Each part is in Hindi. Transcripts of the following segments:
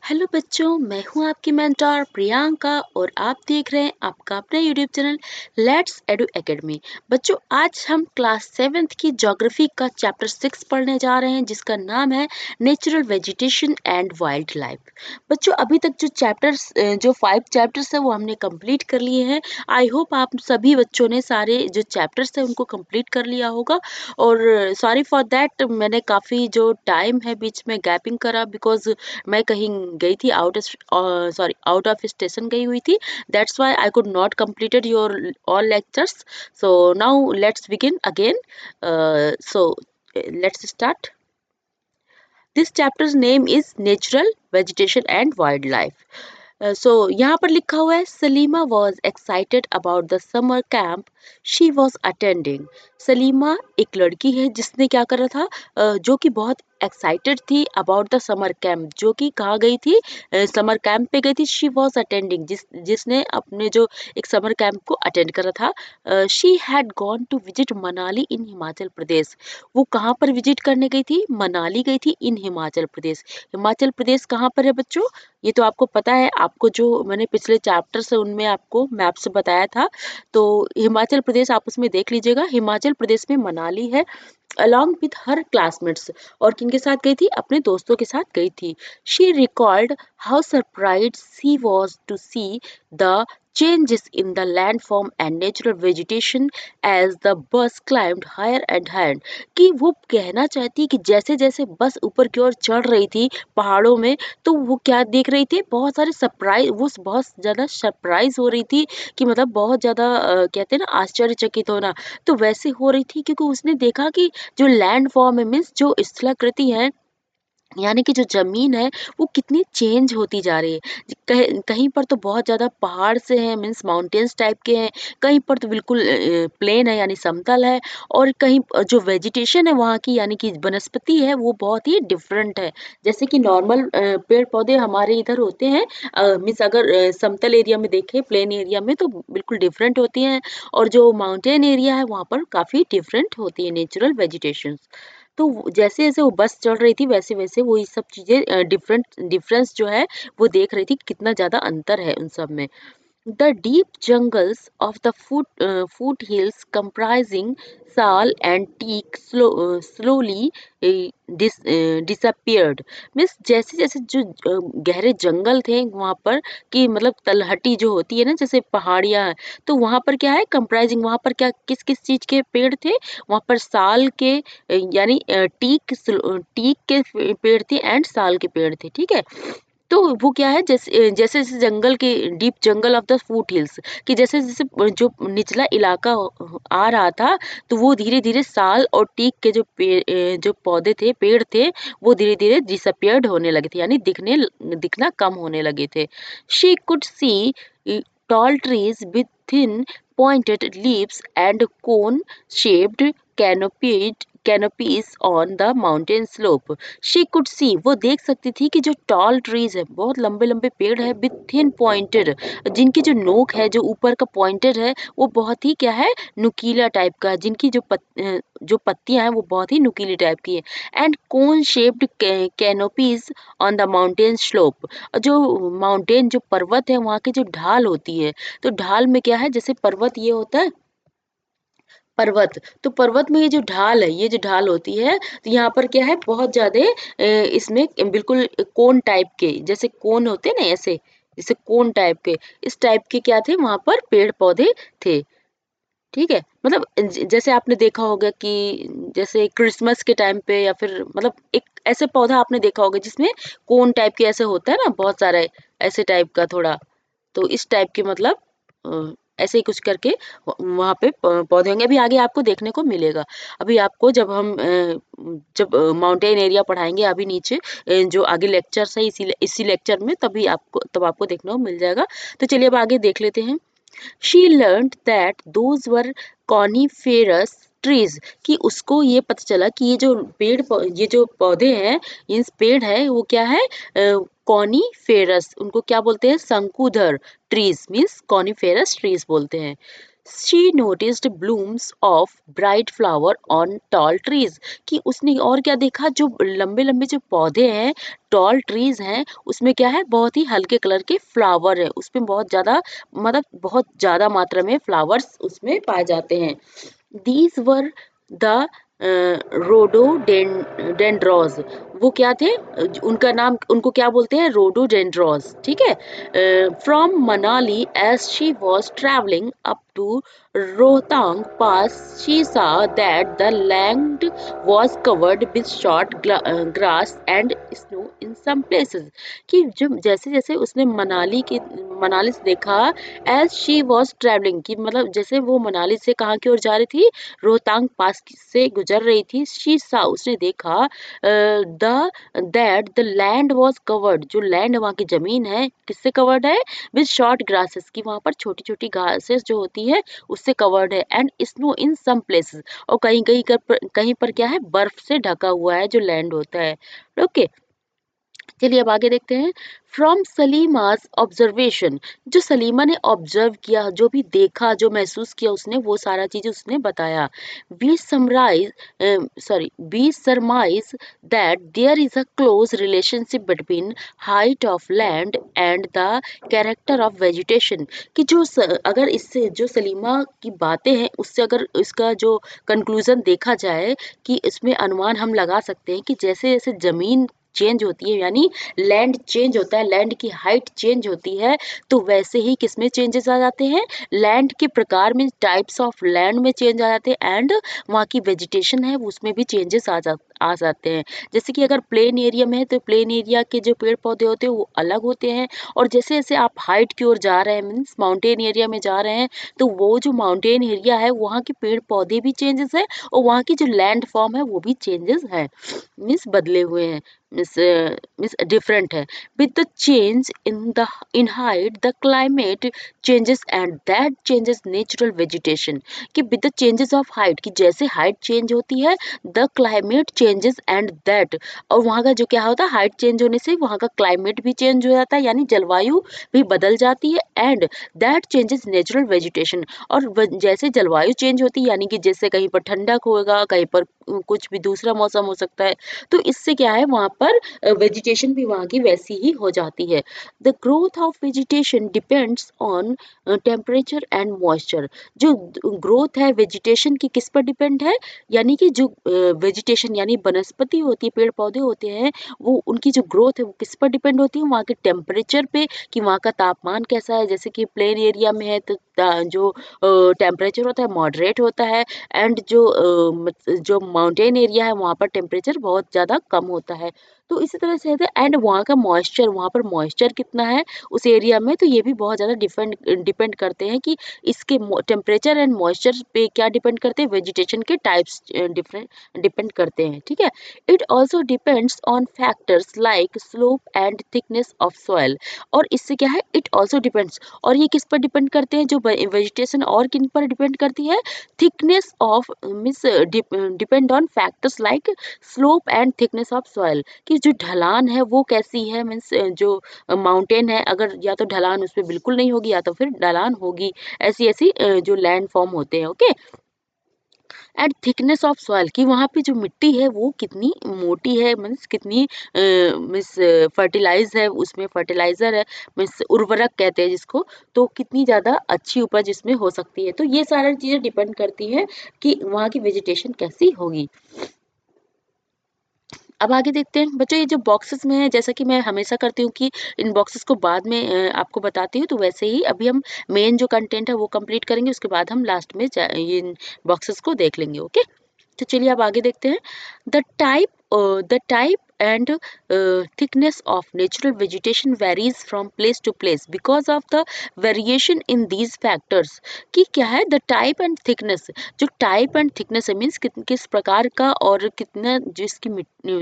हेलो बच्चों, मैं हूं आपकी मेंटर प्रियंका और आप देख रहे हैं आपका अपना YouTube channel let's edu academy. बच्चों, आज हम क्लास 7th की ज्योग्राफी का चैप्टर 6 पढ़ने जा रहे हैं जिसका नाम है natural vegetation and wild life. बच्चों, अभी तक जो 5 चैप्टर्स है वो हमने कंप्लीट कर लिए हैं। आई होप आप सभी बच्चों ने सारे जो चैप्टर्स है उनको कंप्लीट कर लिया होगा। और सॉरी फॉर दैट, मैंने काफ़ी जो टाइम है बीच में गैपिंग करा बिकॉज मैं कहीं गई थी, आउट ऑफ स्टेशन गई हुई थी। That's why I could not completed your all lectures. So now let's begin again. Let's start. This chapter's name is Natural Vegetation and Wildlife. So यहाँ पर लिखा हुआ है, Salima was excited about the summer camp she was attending. Salima एक लड़की है जिसने क्या करा था, जो कि बहुत एक्साइटेड थी अबाउट द समर कैंप, जो कि कहाँ गई थी, समर कैंप पे गई थी। शी वॉज अटेंडिंग, जिसने अपने जो एक समर कैंप को अटेंड करा था। She had gone to visit Manali in Himachal Pradesh. वो कहाँ पर विजिट करने गई थी? मनाली गई थी इन हिमाचल प्रदेश। हिमाचल प्रदेश कहाँ पर है बच्चों? ये तो आपको पता है, आपको जो मैंने पिछले चैप्टर से उनमें आपको मैप से बताया था। तो हिमाचल प्रदेश आप उसमें देख लीजिएगा। हिमाचल प्रदेश में मनाली है, अलॉन्ग विथ हर क्लासमेट्स। और किनके साथ गई थी? अपने दोस्तों के साथ गई थी। She record how surprised she was to see the changes in the landform and natural vegetation as the bus climbed higher and higher। कि वो कहना चाहती कि जैसे जैसे बस ऊपर की ओर चढ़ रही थी पहाड़ों में, तो वो क्या देख रही थी? बहुत सारे सरप्राइज, वो बहुत ज़्यादा सरप्राइज हो रही थी कि मतलब बहुत ज़्यादा कहते हैं ना आश्चर्यचकित होना। तो वैसे हो रही थी क्योंकि उसने देखा कि जो लैंड फॉर्म है, मीन्स जो स्थलाकृति है, यानी कि जो ज़मीन है वो कितनी चेंज होती जा रही है। कहीं कहीं पर तो बहुत ज़्यादा पहाड़ से हैं, मीन्स माउंटेन्स टाइप के हैं, कहीं पर तो बिल्कुल प्लेन है यानी समतल है, और कहीं जो वेजिटेशन है वहाँ की यानी कि वनस्पति है वो बहुत ही डिफरेंट है। जैसे कि नॉर्मल पेड़-पौधे हमारे इधर होते हैं, मीन्स अगर समतल एरिया में देखें, प्लेन एरिया में, तो बिल्कुल डिफरेंट होती हैं, और जो माउंटेन एरिया है वहाँ पर काफ़ी डिफरेंट होती है नेचुरल वेजिटेशंस। तो जैसे-जैसे वो बस चढ़ रही थी वैसे-वैसे वो ये सब चीज़ें डिफरेंस जो है वो देख रही थी कि कितना ज़्यादा अंतर है उन सब में। The deep jungles of the foothills comprising sal and teak slowly disappeared। Means जैसे जैसे जो गहरे जंगल थे वहाँ पर, कि मतलब तलहटी जो होती है ना, जैसे पहाड़ियाँ हैं, तो वहाँ पर क्या है कंप्राइजिंग, वहाँ पर क्या किस किस चीज़ के पेड़ थे? वहाँ पर साल के यानी टीक के पेड़ थे एंड साल के पेड़ थे, ठीक है। तो वो क्या है, जैसे-जैसे जंगल के deep jungle of the foot hills, कि जैसे-जैसे जो निचला इलाका आ रहा था, तो वो धीरे-धीरे साल और टीक के जो पौधे थे, पेड़ थे, वो धीरे-धीरे डिसअपीयर्ड होने लगे थे, यानी दिखना कम होने लगे थे। She could see tall trees with thin pointed leaves and cone shaped canopies on the mountain slope। She could see, वो देख सकती थी कि जो टॉल ट्रीज है, बहुत लंबे लंबे पेड़ है, विथ थिन पॉइंटेड, जिनकी जो नोक है, जो ऊपर का पॉइंटेड है, वो बहुत ही क्या है, नुकीला टाइप का है, जिनकी जो पत्तियां हैं वो बहुत ही नुकीली टाइप की है। And cone shaped canopies on the mountain slope. जो माउंटेन, जो पर्वत है, वहाँ की जो ढाल होती है, तो ढाल में क्या है, जैसे पर्वत ये होता है पर्वत, तो पर्वत में ये जो ढाल है, ये जो ढाल होती है, तो यहाँ पर क्या है, बहुत ज़्यादा इसमें बिल्कुल कोन टाइप के, जैसे कोन होते हैं ना ऐसे, जैसे कोन टाइप के, इस टाइप के क्या थे वहाँ पर पेड़-पौधे थे, ठीक है? मतलब जैसे आपने देखा होगा कि जैसे क्रिसमस के टाइम पे, या फिर मतलब एक ऐसे पौधा आपने देखा होगा जिसमें कोन टाइप के ऐसे होता है ना बहुत सारे, ऐसे टाइप का थोड़ा, तो इस टाइप के मतलब ऐसे ही कुछ करके वहाँ पे पौधे होंगे। अभी आगे आपको देखने को मिलेगा। अभी आपको जब माउंटेन एरिया पढ़ाएँगे अभी नीचे, जो आगे लेक्चर्स है इसी लेक्चर में, तब आपको देखने को मिल जाएगा। तो चलिए अब आगे देख लेते हैं। She learned that those were coniferous trees, कि उसको ये पता चला कि ये जो पौधे हैं, ये पेड़ है, वो क्या है, कॉनीफेरस, उनको क्या बोलते हैं, शंकुधर ट्रीज, मीन्स कॉनीफेरस ट्रीज बोलते हैं। She noticed blooms of bright flower on tall trees, कि उसने और क्या देखा, जो लंबे लंबे जो पौधे हैं, टॉल ट्रीज हैं, उसमें क्या है, बहुत ही हल्के कलर के फ्लावर है, उसमें बहुत ज्यादा, मतलब बहुत ज्यादा मात्रा में फ्लावर्स उसमें पाए जाते हैं। These were the रोडोडेंड्रॉस, वो क्या थे, उनका नाम, उनको क्या बोलते हैं, रोडोडेंड्रॉस, ठीक है। From Manali as she was travelling up to Rohtang pass, she saw that the land was covered with short grass and snow in some places, कि जब जैसे जैसे उसने मनाली से देखा, एज शी वॉज ट्रेवलिंग, कि मतलब जैसे वो मनाली से कहाँ की ओर जा रही थी, रोहतांग पास से गुजर रही थी, शी सा, उसने देखा, the that the land was covered, जो लैंड, वहाँ की जमीन है, किससे कवर्ड है, विद शॉर्ट ग्रासेस, की वहाँ पर छोटी छोटी घासेस जो होती है उससे कवर्ड है, and snow in some places, और कहीं पर क्या है, बर्फ से ढका हुआ है जो लैंड होता है। ओके, चलिए अब आगे देखते हैं। फ्रॉम सलीमास ऑब्जर्वेशन, जो सलीमा ने ऑब्जर्व किया, जो भी देखा, जो महसूस किया उसने, वो सारा चीज उसने बताया। We summarise we summarise that there is a close relationship between height of land and the character of vegetation, कि अगर इससे जो सलीमा की बातें हैं उससे अगर इसका जो कंक्लूजन देखा जाए, कि इसमें अनुमान हम लगा सकते हैं कि जैसे जैसे जमीन चेंज होती है, यानी लैंड चेंज होता है, लैंड की हाइट चेंज होती है, तो वैसे ही किसमें चेंजेस आ जाते हैं, लैंड के प्रकार में, टाइप्स ऑफ लैंड में चेंज आ जाते हैं, एंड वहाँ की वेजिटेशन है उसमें भी चेंजेस आ जाते हैं। जैसे कि अगर प्लेन एरिया में है तो प्लेन एरिया के जो पेड़ पौधे होते हैं वो अलग होते हैं, और जैसे जैसे आप हाइट की ओर जा रहे हैं, मीन्स माउंटेन एरिया में जा रहे हैं, तो वो जो माउंटेन एरिया है वहाँ के पेड़ पौधे भी चेंजेस है, और वहाँ की जो लैंड फॉर्म है वो भी चेंजेस है, मीन्स बदले हुए हैं, मीन्स डिफरेंट है। With the change in height the climate changes and that changes natural vegetation, कि with the changes of height, कि जैसे हाइट चेंज होती है, the climate changes and that, और वहाँ का जो क्या होता है, हाइट चेंज होने से वहाँ का क्लाइमेट भी चेंज हो जाता है, यानी जलवायु भी बदल जाती है, and that changes natural vegetation, और जैसे जलवायु चेंज होती है, यानी कि जैसे कहीं पर ठंडक होगा, कहीं पर कुछ भी दूसरा मौसम हो सकता है, तो इससे क्या है, वहाँ पर वेजिटेशन भी वहाँ की वैसी ही हो जाती है। The growth of vegetation depends on temperature and moisture, जो ग्रोथ है वेजिटेशन की किस पर डिपेंड है, यानी कि जो वेजिटेशन यानी वनस्पति होती है, पेड़ पौधे होते हैं, वो उनकी जो ग्रोथ है वो किस पर डिपेंड होती है, वहाँ के टेम्परेचर पे, कि वहाँ का तापमान कैसा है, जैसे कि प्लेन एरिया में है तो जो टेम्परेचर होता है मॉडरेट होता है, एंड जो माउंटेन एरिया है वहाँ पर टेम्परेचर बहुत ज़्यादा कम होता है। तो इसी तरह से है, एंड वहाँ का मॉइस्चर, वहाँ पर मॉइस्चर कितना है उस एरिया में, तो ये भी बहुत ज़्यादा डिपेंड करते हैं, कि इसके टेम्परेचर एंड मॉइस्चर पे क्या डिपेंड करते हैं, वेजिटेशन के टाइप्स डिफरेंट डिपेंड करते हैं, ठीक है। It also depends on factors like slope and thickness of soil, और इससे क्या है, इट ऑल्सो डिपेंड्स, और ये किस पर डिपेंड करते हैं, जो वेजिटेशन और किन पर डिपेंड करती है, thickness of means depend on factors like slope and thickness of soil, कि जो ढलान है वो कैसी है, मीन्स जो माउंटेन है, अगर या तो ढलान उसमें बिल्कुल नहीं होगी या तो फिर ढलान होगी, ऐसी ऐसी जो लैंड फॉर्म होते हैं, okay. And thickness of soil, कि वहाँ पे जो मिट्टी है वो कितनी मोटी है, मीन्स कितनी मीन्स फर्टिलाइज है, उसमें फर्टिलाइजर है, मीन्स उर्वरक कहते हैं जिसको, तो कितनी ज़्यादा अच्छी उपज इसमें हो सकती है, तो ये सारी चीज़ें डिपेंड करती हैं कि वहाँ की वेजिटेशन कैसी होगी। अब आगे देखते हैं बच्चों, ये जो बॉक्सेस में है, जैसा कि मैं हमेशा करती हूँ कि इन बॉक्सेस को बाद में आपको बताती हूँ, तो वैसे ही अभी हम मेन जो कंटेंट है वो कंप्लीट करेंगे, उसके बाद हम लास्ट में ये इन बॉक्सेस को देख लेंगे, ओके। तो चलिए अब आगे देखते हैं। The type and thickness of natural vegetation varies from place to place because of the variation in these factors, कि क्या है, द टाइप एंड थिकनेस, जो टाइप एंड थिकनेस है, मीन्स किस प्रकार का और कितना जिसकी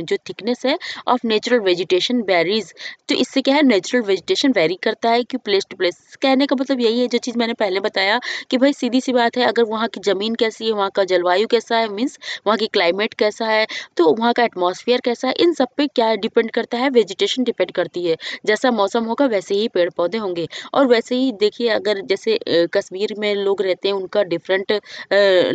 जो थिकनेस है ऑफ नेचुरल वेजिटेशन वेरीज, तो इससे क्या है, नेचुरल वेजिटेशन वेरी करता है कि प्लेस टू प्लेस, कहने का मतलब यही है जो चीज़ मैंने पहले बताया, कि भाई सीधी सी बात है, अगर वहाँ की ज़मीन कैसी है, वहाँ का जलवायु कैसा है, मीन्स वहाँ की क्लाइमेट कैसा है, तो वहाँ का एटमॉस्फेयर कैसा है, इन सब पे क्या डिपेंड करता है, वेजिटेशन डिपेंड करती है। जैसा मौसम होगा वैसे ही पेड़-पौधे होंगे। और वैसे ही देखिए, अगर जैसे कश्मीर में लोग रहते हैं, उनका डिफरेंट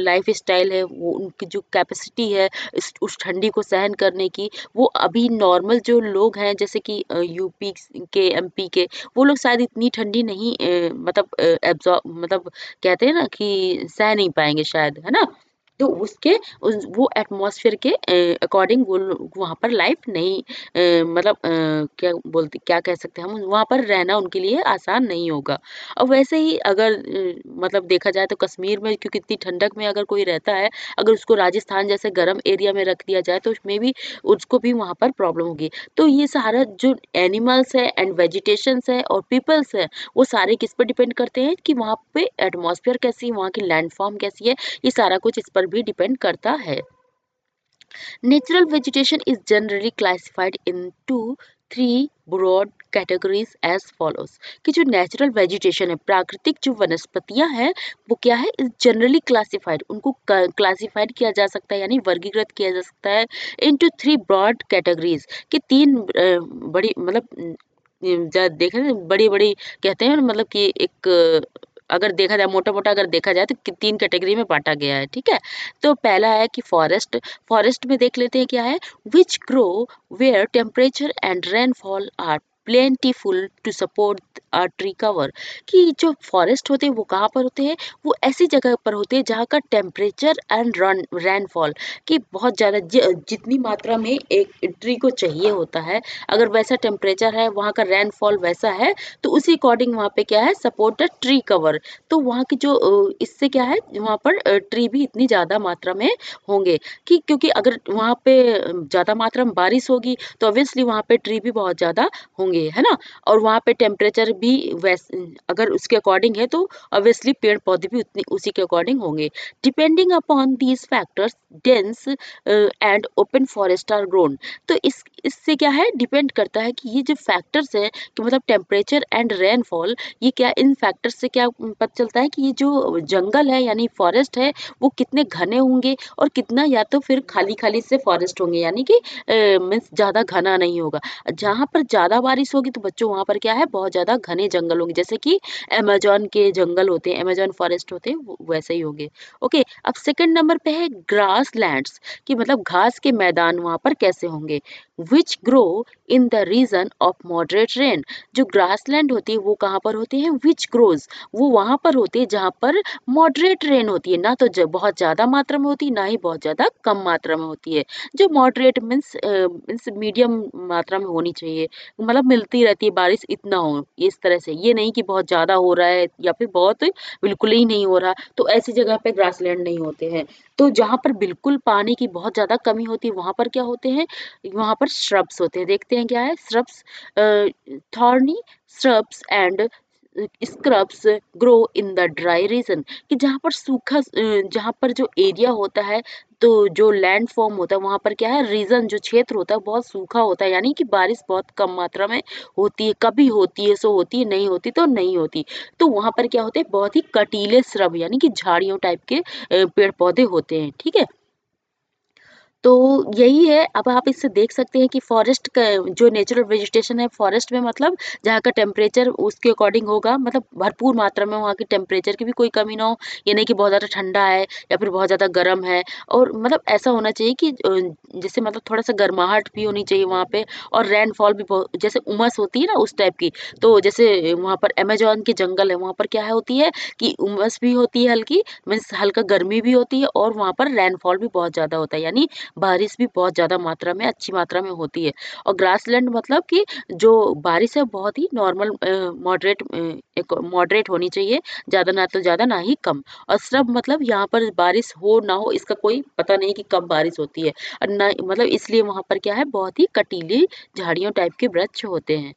लाइफ़स्टाइल है, वो उनकी जो कैपेसिटी है इस उस ठंडी को सहन करने की, वो अभी नॉर्मल जो लोग हैं जैसे कि यूपी के, एमपी के, वो लोग शायद इतनी ठंडी नहीं मतलब मतलब कहते हैं ना कि सह नहीं पाएँगे शायद, है ना? तो उसके उस वो एटमॉस्फेयर के अकॉर्डिंग वो लोग वहाँ पर लाइफ नहीं मतलब क्या कह सकते हैं हम, वहाँ पर रहना उनके लिए आसान नहीं होगा। और वैसे ही अगर मतलब देखा जाए तो कश्मीर में, क्योंकि इतनी ठंडक में अगर कोई रहता है, अगर उसको राजस्थान जैसे गर्म एरिया में रख दिया जाए तो उसमें भी उसको भी वहाँ पर प्रॉब्लम होगी। तो ये सारा जो एनिमल्स है एंड वेजिटेशंस है और पीपल्स है, वो सारे किस पर डिपेंड करते हैं कि वहाँ पे एटमॉस्फेयर कैसी है, वहाँ की लैंडफॉर्म कैसी है, ये सारा कुछ इस पर भी डिपेंड करता है। Natural vegetation is generally classified into three broad categories as follows, कि जो नेचुरल वेजिटेशन है, प्राकृतिक जो वनस्पतियां हैं, वो क्या है, इस जनरली क्लासिफाइड, उनको क्लासिफाइड किया जा सकता है यानी वर्गीकृत किया जा सकता है इनटू थ्री ब्रॉड कैटेगरीज, कि तीन बड़ी मतलब देखें ना, बड़ी बड़ी कहते हैं मतलब कि एक अगर देखा जाए मोटा-मोटा, अगर देखा जाए तो कि 3 कैटेगरी में बाँटा गया है, ठीक है? तो पहला है कि फॉरेस्ट, फॉरेस्ट में देख लेते हैं क्या है, which grow where temperature and rainfall are plentiful to support a tree cover, कि जो फॉरेस्ट होते हैं वो कहाँ पर होते हैं? वो ऐसी जगह पर होते हैं जहाँ का टेम्परेचर एंड रन रेनफॉल कि बहुत ज़्यादा जितनी मात्रा में एक ट्री को चाहिए होता है, अगर वैसा टेम्परेचर है, वहाँ का रेनफॉल वैसा है, तो उसी अकॉर्डिंग वहाँ पे क्या है, सपोर्ट अ ट्री कवर। तो वहाँ की जो इससे क्या है, वहाँ पर ट्री भी इतनी ज़्यादा मात्रा में होंगे, कि क्योंकि अगर वहाँ पे ज़्यादा मात्रा में बारिश होगी तो ऑब्वियसली वहाँ पे ट्री भी बहुत ज़्यादा होंगे, है ना? और वहाँ पे टेम्परेचर भी अगर उसके अकॉर्डिंग है तो ऑब्वियसली पेड़-पौधे भी उतनी उसी के अकॉर्डिंग होंगे। Depending upon these factors dense and open forest are grown. तो इससे क्या है, डिपेंड करता है कि ये जो फैक्टर्स हैं, कि मतलब टेम्परेचर एंड रेनफॉल, ये क्या इन फैक्टर्स से क्या पता चलता है कि ये जो जंगल है यानी फॉरेस्ट है, वो कितने घने होंगे और कितना या तो फिर खाली-खाली से फॉरेस्ट होंगे, यानी कि मीन्स ज़्यादा घना नहीं होगा। जहाँ पर ज़्यादा बारिश होगी तो बच्चों वहाँ पर क्या है, बहुत ज़्यादा घने जंगल होंगे, जैसे कि अमेज़न के जंगल होते हैं, अमेज़न फॉरेस्ट होते हैं, वो वैसे ही होंगे। ओके, अब सेकंड नंबर पे है ग्रासलैंड्स, कि मतलब घास के मैदान वहाँ पर कैसे होंगे, which grow in the region of moderate rain. जो ग्रासलैंड होती है वो कहाँ पर होते हैं, व्हिच ग्रोज, वो वहाँ पर होते हैं जहाँ पर मॉडरेट रेन होती है, ना तो बहुत ज़्यादा मात्रा में होती है, ना ही बहुत ज़्यादा कम मात्रा में होती है। जो मॉडरेट मीन्स मीडियम मात्रा में होनी चाहिए, मतलब मिलती रहती है बारिश, इतना हो इस तरह से, ये नहीं कि बहुत ज़्यादा हो रहा है या फिर बहुत बिल्कुल ही नहीं हो रहा, तो ऐसी जगह पे ग्रासलैंड नहीं होते हैं। तो जहाँ पर बिल्कुल पानी की बहुत ज़्यादा कमी होती है, वहाँ पर क्या होते हैं, वहाँ पर श्रब्स होते हैं। देखते हैं क्या है shrubs, thorny shrubs and scrubs grow in the dry region, कि जहाँ पर सूखा जहाँ पर जो एरिया होता है, तो जो लैंड फॉर्म होता है वहाँ पर क्या है, रीजन जो क्षेत्र होता है बहुत सूखा होता है, यानी कि बारिश बहुत कम मात्रा में होती है, कभी होती है सो होती है, नहीं होती तो नहीं होती। तो वहाँ पर क्या होते हैं, बहुत ही कटीले श्रब यानी कि झाड़ियों टाइप के पेड़ पौधे होते हैं, ठीक है? तो यही है, अब आप इससे देख सकते हैं कि फ़ॉरेस्ट का जो नेचुरल वेजिटेशन है, फ़ॉरेस्ट में मतलब जहाँ का टेम्परेचर उसके अकॉर्डिंग होगा, मतलब भरपूर मात्रा में वहाँ की टेम्परेचर की भी कोई कमी ना हो, ये नहीं कि बहुत ज़्यादा ठंडा है या फिर बहुत ज़्यादा गर्म है, और मतलब ऐसा होना चाहिए कि जैसे मतलब थोड़ा-सा गर्माहट भी होनी चाहिए वहाँ पे, और रेनफॉल भी जैसे उमस होती है ना उस टाइप की, तो जैसे वहाँ पर अमेज़न के जंगल है, वहाँ पर क्या है होती है कि उमस भी होती है हल्की, मीन्स हल्का गर्मी भी होती है, और वहाँ पर रेनफॉल भी बहुत ज़्यादा होता है, यानी बारिश भी बहुत ज़्यादा मात्रा में, अच्छी मात्रा में होती है। और ग्रासलैंड मतलब कि जो बारिश है बहुत ही नॉर्मल मॉडरेट एक मॉडरेट होनी चाहिए, ज़्यादा ना तो ज़्यादा ना ही कम। और श्रब मतलब यहाँ पर बारिश हो ना हो इसका कोई पता नहीं कि कब बारिश होती है, और ना मतलब इसलिए वहाँ पर क्या है, बहुत ही कटीली झाड़ियों टाइप के वृक्ष होते हैं।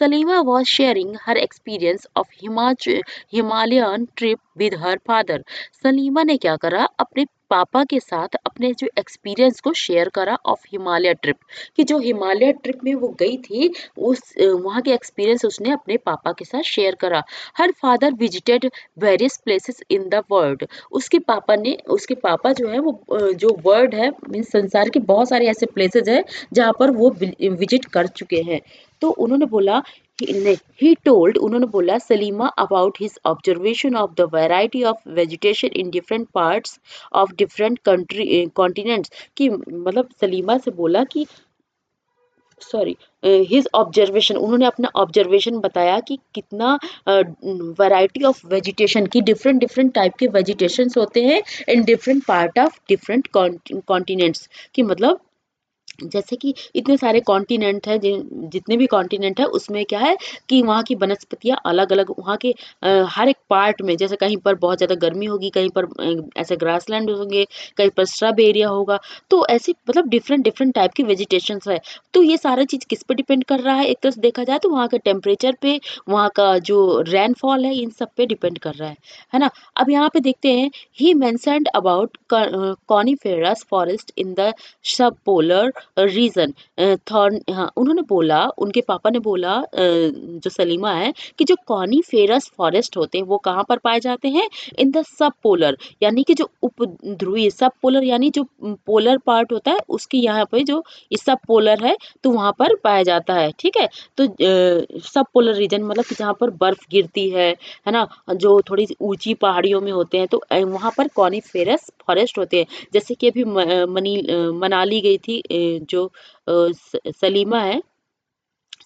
Salima was sharing her experience of Himalayan trip with her father. Salima ने क्या करा, अपने पापा के साथ अपने जो एक्सपीरियंस को शेयर करा ऑफ हिमालय ट्रिप, कि जो हिमालय ट्रिप में वो गई थी वहाँ के एक्सपीरियंस उसने अपने पापा के साथ शेयर करा। Her father visited various places in the world. उसके पापा जो है वो जो वर्ल्ड है मीन्स संसार के बहुत सारे ऐसे प्लेसेस हैं जहाँ पर वो विजिट कर चुके हैं। तो उन्होंने बोला he told उन्होंने बोला Salima about his observation of the variety of vegetation in different parts of different country continents, कि मतलब सलीमा से बोला कि सॉरी हिज ऑब्जर्वेशन, उन्होंने अपना ऑब्जर्वेशन बताया कि कितना वैरायटी ऑफ वेजिटेशन की डिफरेंट डिफरेंट टाइप के वेजिटेशंस होते हैं in different part of different continents, कि मतलब जैसे कि इतने सारे कॉन्टिनेंट है, जितने भी कॉन्टिनेंट है उसमें क्या है कि वहाँ की वनस्पतियाँ अलग अलग वहाँ के हर एक पार्ट में, जैसे कहीं पर बहुत ज़्यादा गर्मी होगी, कहीं पर ऐसे ग्रासलैंड होंगे, कहीं पर स्रब एरिया होगा, तो ऐसे मतलब डिफरेंट डिफरेंट टाइप की वेजिटेशन है। तो ये सारा चीज़ किस पे डिपेंड कर रहा है, एक तरह से देखा जाए तो वहाँ के टेम्परेचर पे, वहाँ का जो रेनफॉल है, इन सब पे डिपेंड कर रहा है ना। अब यहाँ पे देखते हैं ही mentioned about coniferous forest in the subpolar region thorn, हाँ उन्होंने बोला, उनके पापा ने बोला जो सलीमा है कि जो कॉनिफेरस फॉरेस्ट होते हैं वो कहाँ पर पाए जाते हैं, इन द सब पोलर, यानी कि जो उपध्रुवीय, सब पोलर यानी जो पोलर पार्ट होता है उसके यहाँ पे जो इस सब पोलर है तो वहाँ पर पाया जाता है, ठीक है। तो सब पोलर रीजन मतलब कि जहाँ पर बर्फ गिरती है ना, जो थोड़ी सी ऊंची पहाड़ियों में होते हैं तो वहाँ पर कॉनिफेरस फॉरेस्ट होते हैं। जैसे कि अभी मनाली गई थी जो सलीमा है,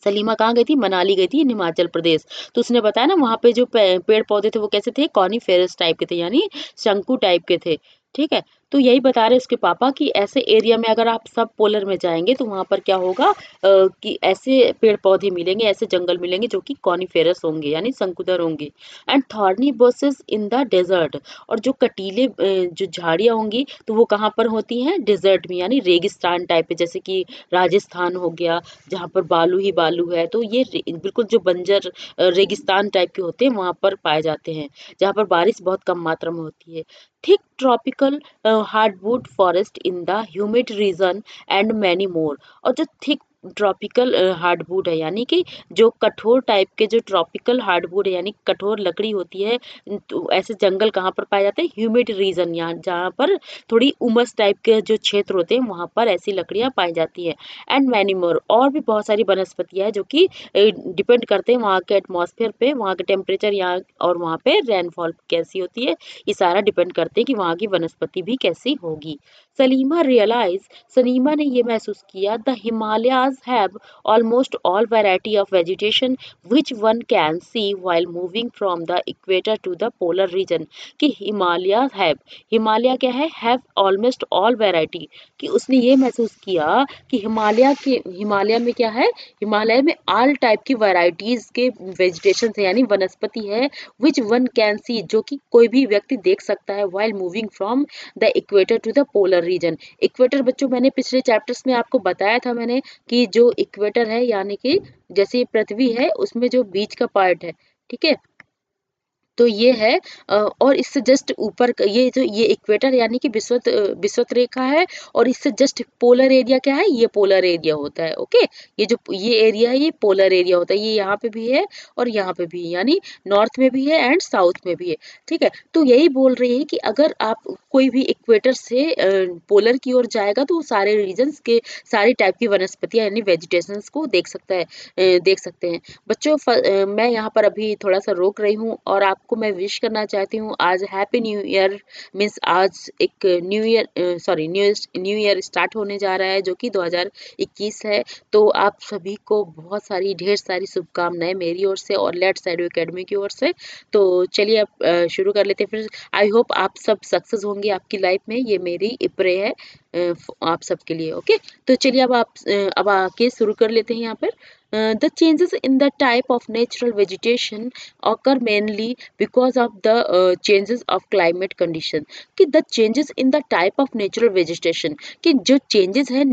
सलीमा कहाँ गई थी, मनाली गई थी, हिमाचल प्रदेश। तो उसने बताया ना वहाँ पे जो पेड़ पौधे थे वो कैसे थे, कॉनिफेरस टाइप के थे, यानी शंकु टाइप के थे, ठीक है। तो यही बता रहे उसके पापा कि ऐसे एरिया में अगर आप सब पोलर में जाएंगे तो वहां पर क्या होगा कि ऐसे पेड़ पौधे मिलेंगे, ऐसे जंगल मिलेंगे जो कि कॉनिफेरस होंगे यानी शंकुधर होंगे। And thorny bushes in the desert, और जो कटीले जो झाड़ियां होंगी तो वो कहाँ पर होती हैं, डेजर्ट में यानी रेगिस्तान टाइप पे, जैसे कि राजस्थान हो गया जहाँ पर बालू ही बालू है, तो ये बिल्कुल जो बंजर रेगिस्तान टाइप के होते हैं वहां पर पाए जाते हैं, जहाँ पर बारिश बहुत कम मात्रा में होती है। Thick tropical hardwood forest in the humid region and many more, और जो थिक ट्रॉपिकल हार्डवुड है यानी कि जो कठोर टाइप के जो ट्रॉपिकल हार्डवुड है यानी कठोर लकड़ी होती है, तो ऐसे जंगल कहाँ पर पाए जाते हैं, ह्यूमिड रीजन, यहाँ जहाँ पर थोड़ी उमस टाइप के जो क्षेत्र होते हैं वहां पर ऐसी लकड़ियां पाई जाती है। एंड मैनी मोर, और भी बहुत सारी वनस्पतियां हैं जो कि डिपेंड करते हैं वहाँ के एटमॉस्फेयर पे, वहाँ के टेम्परेचर यहाँ और वहाँ पे रेनफॉल कैसी होती है, ये सारा डिपेंड करते हैं कि वहाँ की वनस्पति भी कैसी होगी। सलीमा रियलाइज, सलीमा ने ये महसूस किया the Himalayas have almost all variety of vegetation which one can see while moving from the equator to the polar region, कि हिमालय हैव, हिमालय क्या है ऑलमोस्ट ऑल वैरायटी, कि उसने ये महसूस किया कि हिमालय में क्या है, हिमालय में ऑल टाइप की वैरायटीज के वेजिटेशन है यानी वनस्पति है, विच वन कैन सी, जो कि कोई भी व्यक्ति देख सकता है, while moving from the equator to the polar region. Equator बच्चों मैंने पिछले चैप्टर्स में आपको बताया था मैंने कि जो इक्वेटर है यानी कि जैसे पृथ्वी है उसमें जो बीच का पार्ट है, ठीक है, तो ये है और इससे जस्ट ऊपर ये जो ये इक्वेटर यानी कि विषुवत रेखा है, और इससे जस्ट पोलर एरिया क्या है, ये पोलर एरिया होता है, ओके। ये एरिया है, ये पोलर एरिया होता है, ये यहाँ पे भी है और यहाँ पे भी है, यानी नॉर्थ में भी है एंड साउथ में भी है, ठीक है। तो यही बोल रही है कि अगर आप कोई भी इक्वेटर से पोलर की ओर जाएगा तो सारे रीजन्स के सारी टाइप की वनस्पतियां यानी वेजिटेशंस को देख सकते हैं। बच्चों मैं यहाँ पर अभी थोड़ा सा रोक रही हूँ और आपको मैं विश करना चाहती हूँ आज हैप्पी न्यू ईयर, मीन्स आज एक न्यू ईयर स्टार्ट होने जा रहा है जो कि 2021 है। तो आप सभी को बहुत सारी ढेर सारी शुभकामनाएं मेरी ओर से और लेट्स एडू एकेडमी की ओर से। तो चलिए अब शुरू कर लेते हैं फिर। आई होप आप सब सक्सेस होंगे आपकी लाइफ में, ये मेरी प्रे है आप सबके लिए, ओके। तो चलिए अब आके शुरू कर लेते हैं यहाँ पर। The changes in the type of natural vegetation occur mainly because of the changes of climate condition. कि the changes in the type of natural vegetation, कि जो changes है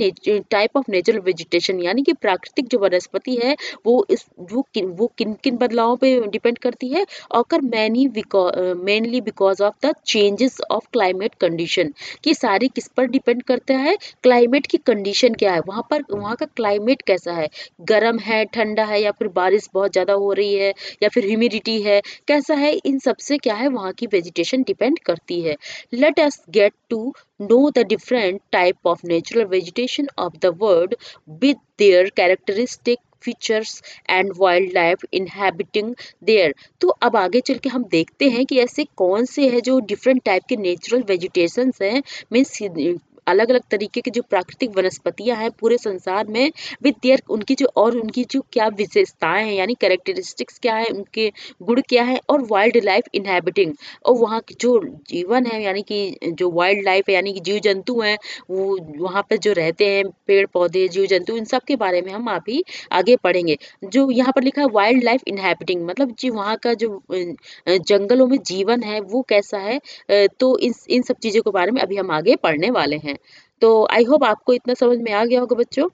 type of natural vegetation यानी कि प्राकृतिक जो वनस्पति है वो किन किन बदलावों पे डिपेंड करती है, occur mainly because of the changes of climate condition, कि सारी किस पर डिपेंड करता है, क्लाइमेट की कंडीशन क्या है, वहाँ का क्लाइमेट कैसा है, गर्म है, ठंडा है, या फिर बारिश बहुत ज़्यादा हो रही है, या फिर ह्यूमिडिटी है, कैसा है, इन सब से क्या है वहाँ की वेजिटेशन डिपेंड करती है. Let us get to know the different type of natural vegetation of the world with their characteristic features and wild life inhabiting there. तो अब आगे चल के हम देखते हैं कि ऐसे कौन से हैं जो डिफरेंट टाइप के नेचुरल वेजिटेशंस हैं, मीन्स अलग अलग तरीके की जो प्राकृतिक वनस्पतियां हैं पूरे संसार में, विद देयर उनकी जो क्या विशेषताएं हैं, यानी कैरेक्टरिस्टिक्स क्या है, उनके गुण क्या है, और वाइल्ड लाइफ इनहेबिटिंग, और वहाँ की जो जीवन है यानी कि जो वाइल्ड लाइफ है यानी कि जीव जंतु हैं, वो वहाँ पे जो रहते हैं पेड़ पौधे जीव जंतु, इन सब के बारे में हम अभी आगे पढ़ेंगे. जो यहाँ पर लिखा है वाइल्ड लाइफ इनहेबिटिंग, मतलब जी वहाँ का जो जंगलों में जीवन है वो कैसा है, तो इन सब चीज़ों के बारे में अभी हम आगे पढ़ने वाले हैं. तो आई होप आपको इतना समझ में आ गया होगा बच्चों.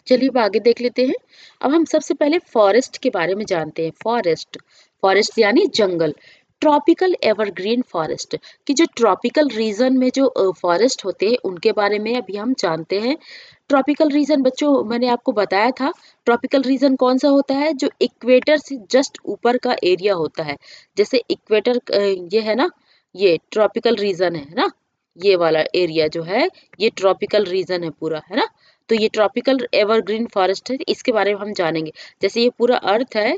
चलिए अब आगे देख लेते हैं. अब हम सबसे पहले फॉरेस्ट के बारे में जानते हैं. फॉरेस्ट फॉरेस्ट यानी जंगल. ट्रॉपिकल एवरग्रीन फॉरेस्ट, कि जो ट्रॉपिकल रीजन में जो फॉरेस्ट होते हैं उनके बारे में अभी हम जानते हैं. ट्रॉपिकल रीजन बच्चों मैंने आपको बताया था. ट्रॉपिकल रीजन कौन सा होता है, जो इक्वेटर से जस्ट ऊपर का एरिया होता है. जैसे इक्वेटर ये है ना, ये ट्रॉपिकल रीजन है ना, ये वाला एरिया जो है ये ट्रॉपिकल रीजन है पूरा, है ना. तो ये ट्रॉपिकल एवरग्रीन फॉरेस्ट है, इसके बारे में हम जानेंगे. जैसे ये पूरा अर्थ है,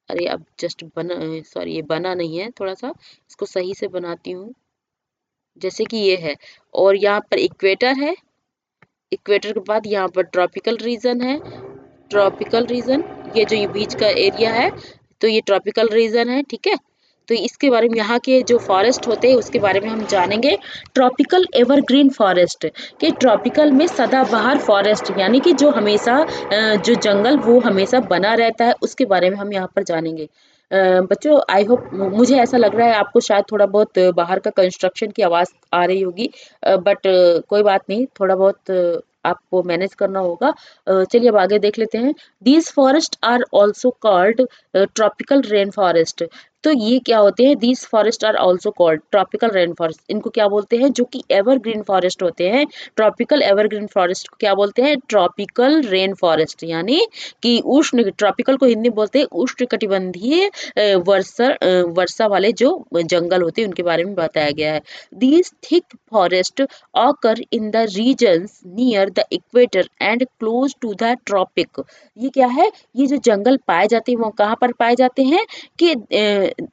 अरे अब जस्ट बना, सॉरी ये बना नहीं है, थोड़ा सा इसको सही से बनाती हूँ. जैसे कि ये है, और यहाँ पर इक्वेटर है, इक्वेटर के बाद यहाँ पर ट्रॉपिकल रीजन है, ट्रॉपिकल रीजन, ये जो ये बीच का एरिया है तो ये ट्रॉपिकल रीजन है. ठीक है, तो इसके बारे में यहाँ के जो फॉरेस्ट होते हैं उसके बारे में हम जानेंगे. ट्रॉपिकल एवरग्रीन फॉरेस्ट, के ट्रॉपिकल में सदाबहार फॉरेस्ट यानी कि जो हमेशा जो जंगल वो हमेशा बना रहता है उसके बारे में हम यहाँ पर जानेंगे. बच्चों आई होप, मुझे ऐसा लग रहा है आपको शायद थोड़ा बहुत बाहर का कंस्ट्रक्शन की आवाज़ आ रही होगी, बट कोई बात नहीं, थोड़ा बहुत आपको मैनेज करना होगा. चलिए अब आगे देख लेते हैं. These forest are also called tropical rain forest. तो ये क्या होते हैं, these forest are also called tropical rain forest, इनको क्या बोलते हैं, जो कि एवरग्रीन फॉरेस्ट होते हैं. ट्रॉपिकल एवरग्रीन फॉरेस्ट को क्या बोलते हैं, ट्रॉपिकल रेन फॉरेस्ट, यानी कि उष्ण, ट्रॉपिकल को हिंदी में बोलते हैं उष्णकटिबंधीय वर्षा वाले जो जंगल होते हैं उनके बारे में बताया गया है. These thick forest occur in the regions near the equator and close to the tropic. ये क्या है, ये जो जंगल पाए जाते हैं वो कहाँ पर पाए जाते हैं, कि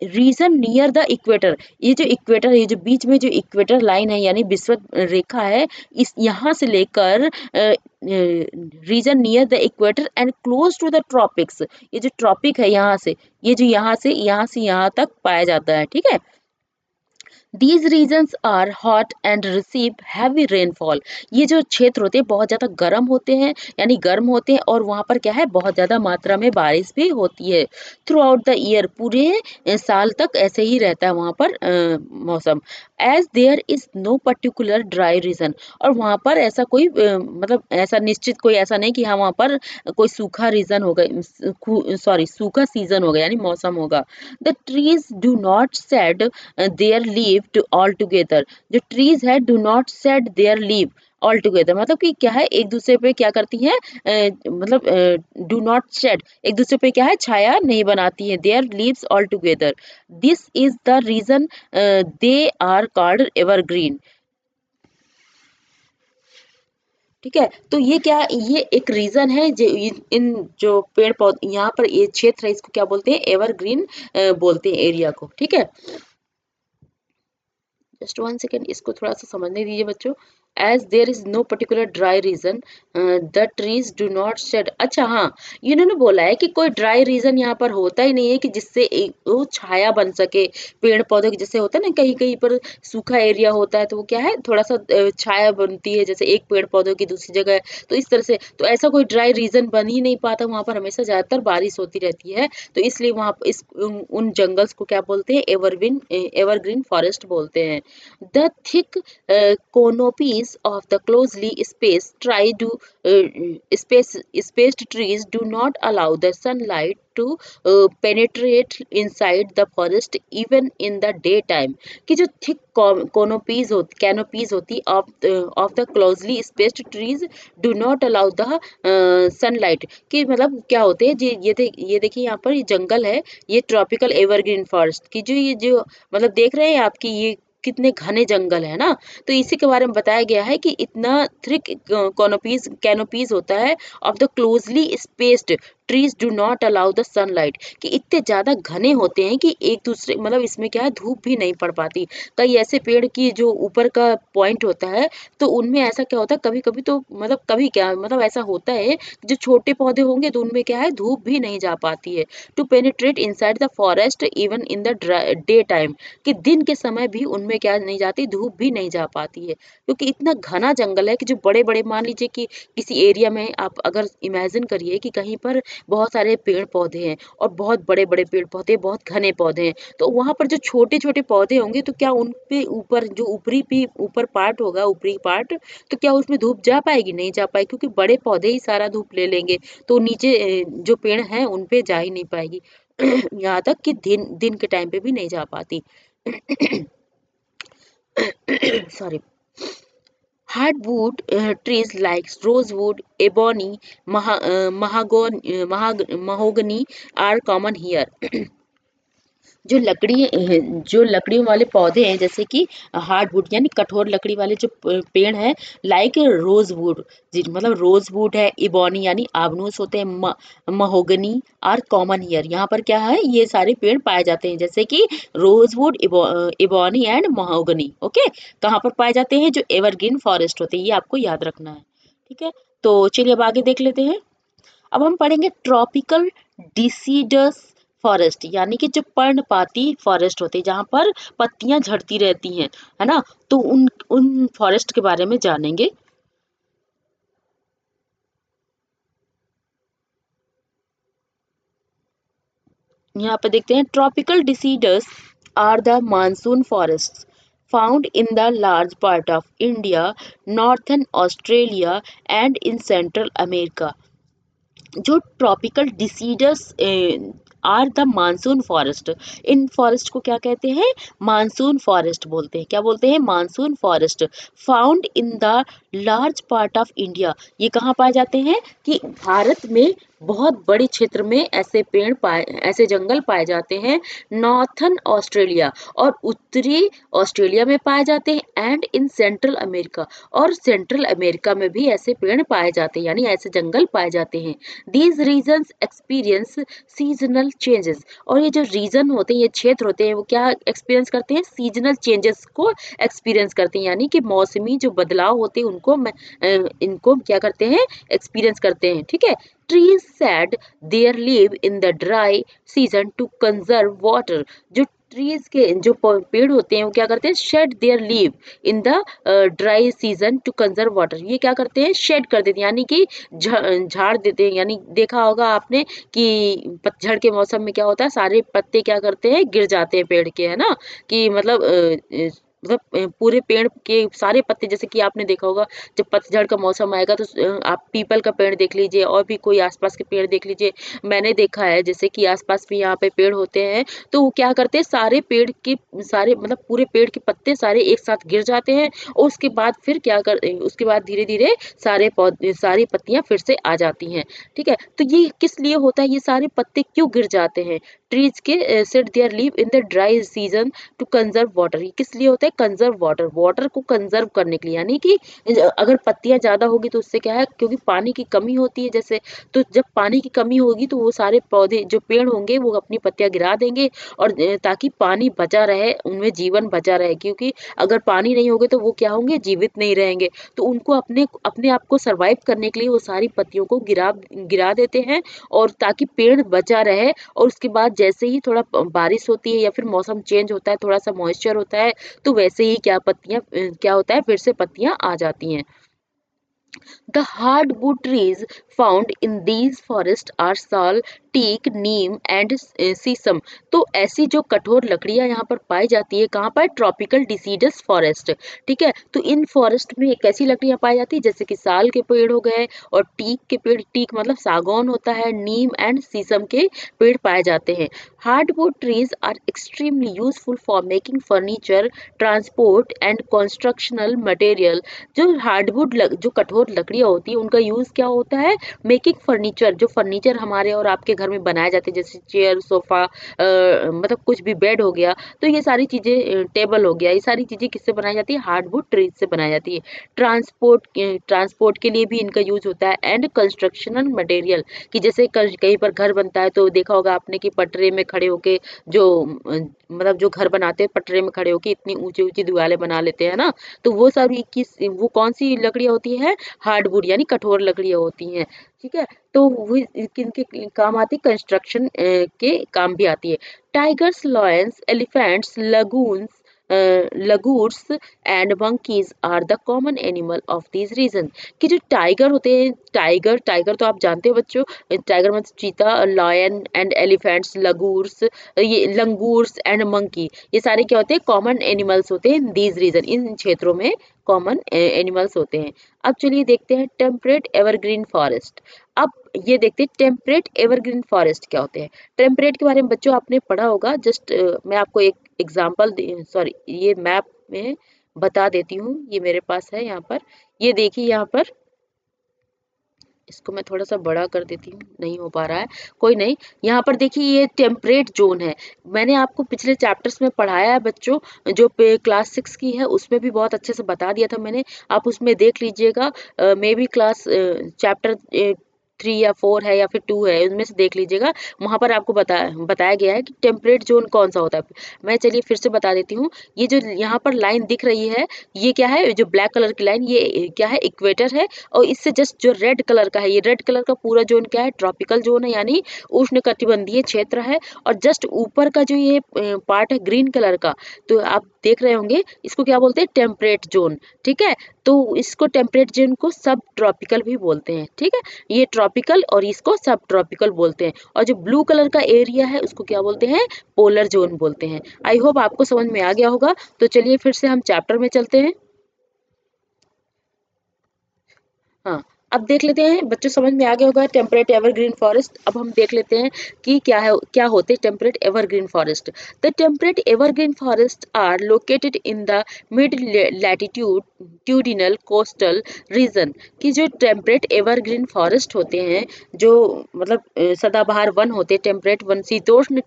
रीजन नियर द इक्वेटर, ये जो इक्वेटर, ये जो बीच में जो इक्वेटर लाइन है यानी विषुवत रेखा है, इस यहाँ से लेकर region near the equator and close to the tropics, ये जो ट्रॉपिक है यहाँ से, ये जो यहाँ से यहाँ तक पाया जाता है. ठीक है, these regions are hot and receive heavy rainfall. ये जो क्षेत्र होते हैं बहुत ज़्यादा गर्म होते हैं, यानी गर्म होते हैं, और वहाँ पर क्या है बहुत ज़्यादा मात्रा में बारिश भी होती है. थ्रू आउट द ईयर, पूरे साल तक ऐसे ही रहता है वहाँ पर मौसम. As there is no particular dry region, और वहाँ पर ऐसा कोई मतलब ऐसा निश्चित कोई ऐसा नहीं कि हाँ वहाँ पर कोई सूखा रीजन होगा, सॉरी सूखा सीजन होगा यानी मौसम होगा. The trees do not shed their leave to all together. जो ट्रीज है do not shed their leave all together, मतलब कि क्या है एक दूसरे पे क्या करती हैं, मतलब डू नॉट शेड, एक दूसरे पे क्या है छाया नहीं बनाती है. Their leaves all together, this is the reason they are called evergreen. ठीक है, तो ये क्या, ये एक रीजन है जो इन जो पेड़ पौधे यहाँ पर ये क्षेत्र है इसको क्या बोलते हैं, एवरग्रीन बोलते हैं एरिया को. ठीक है, जस्ट वन सेकेंड, इसको थोड़ा सा समझने दीजिए बच्चों. As there is no particular dry region the trees do not shed. अच्छा हाँ, इन्होंने बोला है कि कोई ड्राई रीजन यहाँ पर होता ही नहीं है कि जिससे वो छाया बन सके पेड़ पौधे की। जैसे होता है ना कहीं कहीं पर सूखा एरिया होता है तो वो क्या है थोड़ा सा छाया बनती है, जैसे एक पेड़ पौधे की दूसरी जगह। तो इस तरह से तो ऐसा कोई ड्राई रीजन बन ही नहीं पाता, वहां पर हमेशा ज्यादातर बारिश होती रहती है। तो इसलिए वहां इस उन जंगल्स को क्या बोलते हैं, एवरग्रीन फॉरेस्ट बोलते हैं। The thick canopies of the closely spaced trees do not allow the sunlight to penetrate inside the forest even in the daytime। कि जो थिक कैनोपीज होती of the closely spaced trees do not allow the sunlight. कि मतलब क्या होते हैं जी, ये देखिए यहाँ पर ये जंगल है, ये ट्रॉपिकल एवरग्रीन फॉरेस्ट की जो मतलब देख रहे हैं आपकी ये कितने घने जंगल है ना। तो इसी के बारे में बताया गया है कि इतना थिक कैनोपीज होता है of the closely spaced trees do not allow the sunlight. कि इतने ज्यादा घने होते हैं कि एक दूसरे मतलब इसमें क्या है धूप भी नहीं पड़ पाती। कई ऐसे पेड़ की जो ऊपर का पॉइंट होता है तो उनमें ऐसा क्या होता है कभी कभी तो मतलब कभी क्या मतलब ऐसा होता है जो छोटे पौधे होंगे तो उनमें क्या है धूप भी नहीं जा पाती है to penetrate inside the forest even in the day time. कि दिन के समय भी उनमें क्या नहीं जाती, धूप भी नहीं जा पाती है क्योंकि इतना घना जंगल है कि जो बड़े बड़े मान लीजिए कि किसी एरिया में आप अगर इमेजिन करिए कि कहीं पर बहुत सारे पेड़ पौधे हैं और बहुत बड़े बड़े पेड़ पौधे बहुत घने पौधे हैं, तो वहां पर जो छोटे छोटे पौधे होंगे तो क्या उन पे ऊपर जो ऊपर पार्ट होगा ऊपरी पार्ट, तो क्या उसमें धूप जा पाएगी, नहीं जा पाएगी क्योंकि बड़े पौधे ही सारा धूप ले लेंगे। तो नीचे जो पेड़ हैं उन पे जा ही नहीं पाएगी यहाँ तक कि दिन दिन के टाइम पे भी नहीं जा पाती। Sorry. Hardwood trees like rosewood, ebony, mahogany are common here। जो लकड़ियों वाले पौधे हैं जैसे कि हार्डवुड यानी कठोर लकड़ी वाले जो पेड़ हैं, लाइक रोजवुड मतलब रोजवुड है, इबोनी यानी आबनूस होते हैं, महोगनी आर कॉमन हियर। यहाँ पर क्या है ये सारे पेड़ पाए जाते हैं जैसे कि rosewood, ebony and mahogany. Okay, कहाँ पर पाए जाते हैं, जो एवरग्रीन फॉरेस्ट होते हैं, ये आपको याद रखना है। ठीक है, तो चलिए अब आगे देख लेते हैं। अब हम पढ़ेंगे ट्रॉपिकल डिसीडस फॉरेस्ट यानी कि जो पर्णपाती फॉरेस्ट होते हैं जहाँ पर पत्तियां झड़ती रहती हैं, है ना। तो उन उन फॉरेस्ट के बारे में जानेंगे। यहाँ पे देखते हैं tropical deciduous are the monsoon forest found in the large part of India, northern Australia and in central America. जो tropical deciduous are the monsoon forest, इन फॉरेस्ट को क्या कहते हैं, मानसून फॉरेस्ट बोलते हैं। क्या बोलते हैं, monsoon forest. Found in the large part of India, ये कहाँ पाए जाते हैं कि भारत में बहुत बड़े क्षेत्र में ऐसे जंगल पाए जाते हैं। नॉर्थन ऑस्ट्रेलिया और उत्तरी ऑस्ट्रेलिया में पाए जाते हैं एंड इन सेंट्रल अमेरिका, और सेंट्रल अमेरिका में भी ऐसे पेड़ पाए जाते हैं यानी ऐसे जंगल पाए जाते हैं। These regions experience seasonal changes, और ये जो रीजन होते हैं, ये क्षेत्र होते हैं, वो क्या एक्सपीरियंस करते हैं, सीजनल चेंजेस को एक्सपीरियंस करते हैं यानी कि मौसमी जो बदलाव होते हैं इनको क्या करते हैं, एक्सपीरियंस करते हैं। ठीक है, trees shed their leaf in the dry season to conserve water। जो ट्रीज के जो पेड़ होते हैं वो क्या करते हैं, shade there leave in the dry season to conserve water. ये क्या करते हैं, शेड कर देते हैं यानी कि झाड़ देते हैं। यानी देखा होगा आपने कि पतझड़ के मौसम में क्या होता है, सारे पत्ते क्या करते हैं, गिर जाते हैं पेड़ के, है ना। कि मतलब पूरे पेड़ के सारे पत्ते, जैसे कि आपने देखा होगा जब पतझड़ का मौसम आएगा तो आप पीपल का पेड़ देख लीजिए और भी कोई आसपास के पेड़ देख लीजिए। मैंने देखा है जैसे कि आसपास भी यहाँ पे पेड़ होते हैं तो वो क्या करते हैं, सारे पेड़ के सारे मतलब पूरे पेड़ के पत्ते सारे एक साथ गिर जाते हैं और उसके बाद फिर क्या कर उसके बाद धीरे धीरे सारे पौधे सारी पत्तियां फिर से आ जाती हैं। ठीक है, तो ये किस लिए होता है, ये सारे पत्ते क्यों गिर जाते हैं, ट्रीज के shed their leave in the dry season to conserve water. ये किस लिए होता है? कंजर्व वाटर, वाटर को कंजर्व करने के लिए, यानी कि अगर पत्तियां ज्यादा होगी तो उससे क्या है, क्योंकि पानी की कमी होती है जैसे, तो जब पानी की कमी होगी तो वो सारे पौधे जो पेड़ होंगे वो अपनी पत्तियां गिरा देंगे, और ताकि पानी बचा रहे, उनमें जीवन बचा रहे, क्योंकि अगर पानी नहीं होगे तो वो क्या होंगे, जीवित नहीं रहेंगे। तो उनको अपने अपने आप को सरवाइव करने के लिए वो सारी पत्तियों को गिरा गिरा देते हैं, और ताकि पेड़ बचा रहे। और उसके बाद जैसे ही थोड़ा बारिश होती है या फिर मौसम चेंज होता है, थोड़ा सा मॉइस्चर होता है, तो वैसे ही क्या होता है, फिर से पत्तियां आ जाती हैं। The hardwood trees found in these forests are sal, teak, neem and sheesham. तो ऐसी जो कठोर लकड़ियां यहाँ पर पाई जाती है, कहाँ पर? Tropical deciduous forest. ठीक है, तो इन फॉरेस्ट में कैसी लकड़ियां पाई जाती है, जैसे कि साल के पेड़ हो गए, और टीक के पेड़, टीक मतलब सागौन होता है, नीम एंड सीसम के पेड़ पाए जाते हैं। Hardwood trees are extremely useful for making furniture, transport and constructional material. जो जो कठोर लकड़ियाँ होती हैं, उनका यूज़ क्या होता है? मेकिंग फर्नीचर, जो फर्नीचर हमारे और आपके घर में बनाए जाते हैं, जैसे चेयर, सोफ़ा, मतलब कुछ भी, बेड हो गया, तो ये सारी चीज़ें, टेबल हो गया, ये सारी चीज़ें किससे बनाई जाती है? हार्डवुड ट्रीज से बनाई जाती है। ट्रांसपोर्ट के लिए भी इनका यूज़ होता है, एंड कंस्ट्रक्शनल मटेरियल, कि जैसे कहीं पर घर बनता है तो देखा होगा आपने कि पटरे में खड़े होके जो मतलब जो घर बनाते हैं, पटरे में खड़े होके इतनी ऊंची-ऊंची दीवारें बना लेते हैं ना, तो वो कौन सी लकड़ियाँ होती है? हार्डवुड, यानी कठोर लकड़ियाँ होती हैं। ठीक है, तो वो किनके काम आती है? कंस्ट्रक्शन के काम भी आती है। Tigers, lions, elephants, langurs and monkeys are the common animal of this region. कि जो टाइगर होते हैं, टाइगर टाइगर तो आप जानते हो बच्चों, टाइगर मतलब चीता, लायन एंड एलिफेंट्स, ये लंगूर्स एंड मंकी, ये सारे क्या होते हैं? कॉमन एनिमल्स होते हैं, दीज रीजन, इन क्षेत्रों में कॉमन एनिमल्स होते हैं। अब चलिए देखते हैं टेम्परेट एवरग्रीन फॉरेस्ट। अब ये देखते हैं टेम्परेट एवरग्रीन फॉरेस्ट क्या होते हैं। टेम्परेट के बारे में बच्चों आपने पढ़ा होगा, जस्ट मैं आपको एक एग्जांपल, सॉरी, ये मैप में बता देती हूँ, ये मेरे पास है यहाँ पर। ये देखिए यहाँ पर, इसको मैं थोड़ा सा बड़ा कर देती हूँ, नहीं हो पा रहा है, कोई नहीं। यहाँ पर देखिए ये टेम्परेट जोन है। मैंने आपको पिछले चैप्टर्स में पढ़ाया है बच्चों, जो क्लास 6 की है उसमें भी बहुत अच्छे से बता दिया था मैंने, आप उसमें देख लीजिएगा। मे बी क्लास चैप्टर 3 या 4 है या फिर 2 है, उनमें से देख लीजिएगा। वहाँ पर आपको बताया गया है कि टेम्परेट जोन कौन सा होता है। मैं चलिए फिर से बता देती हूँ। ये जो यहाँ पर लाइन दिख रही है, ये क्या है? जो ब्लैक कलर की लाइन, ये क्या है? इक्वेटर है। और इससे जस्ट जो रेड कलर का है, ये रेड कलर का पूरा जोन क्या है? ट्रॉपिकल जोन है, यानी उष्णकटिबंधीय क्षेत्र है। और जस्ट ऊपर का जो ये पार्ट है ग्रीन कलर का, तो आप देख रहे होंगे, इसको क्या बोलते हैं? Temperate zone. ठीक है, तो इसको टेम्परेट जोन को सब ट्रॉपिकल भी बोलते हैं। ठीक है, ये ट्रॉपिकल और इसको सब ट्रॉपिकल बोलते हैं। और जो ब्लू कलर का एरिया है उसको क्या बोलते हैं? पोलर जोन बोलते हैं। आई होप आपको समझ में आ गया होगा। तो चलिए फिर से हम चैप्टर में चलते हैं। हाँ, अब देख लेते हैं, बच्चों समझ में आ गया होगा टेम्परेट एवरग्रीन फॉरेस्ट। अब हम देख लेते हैं कि क्या होते हैं temperate evergreen forest. The temperate evergreen forest are located in the mid latitudinal coastal region. कि जो टेम्परेट एवरग्रीन फॉरेस्ट होते हैं, जो मतलब सदाबहार वन होते हैं, टेम्परेट वन, शीतोष्ण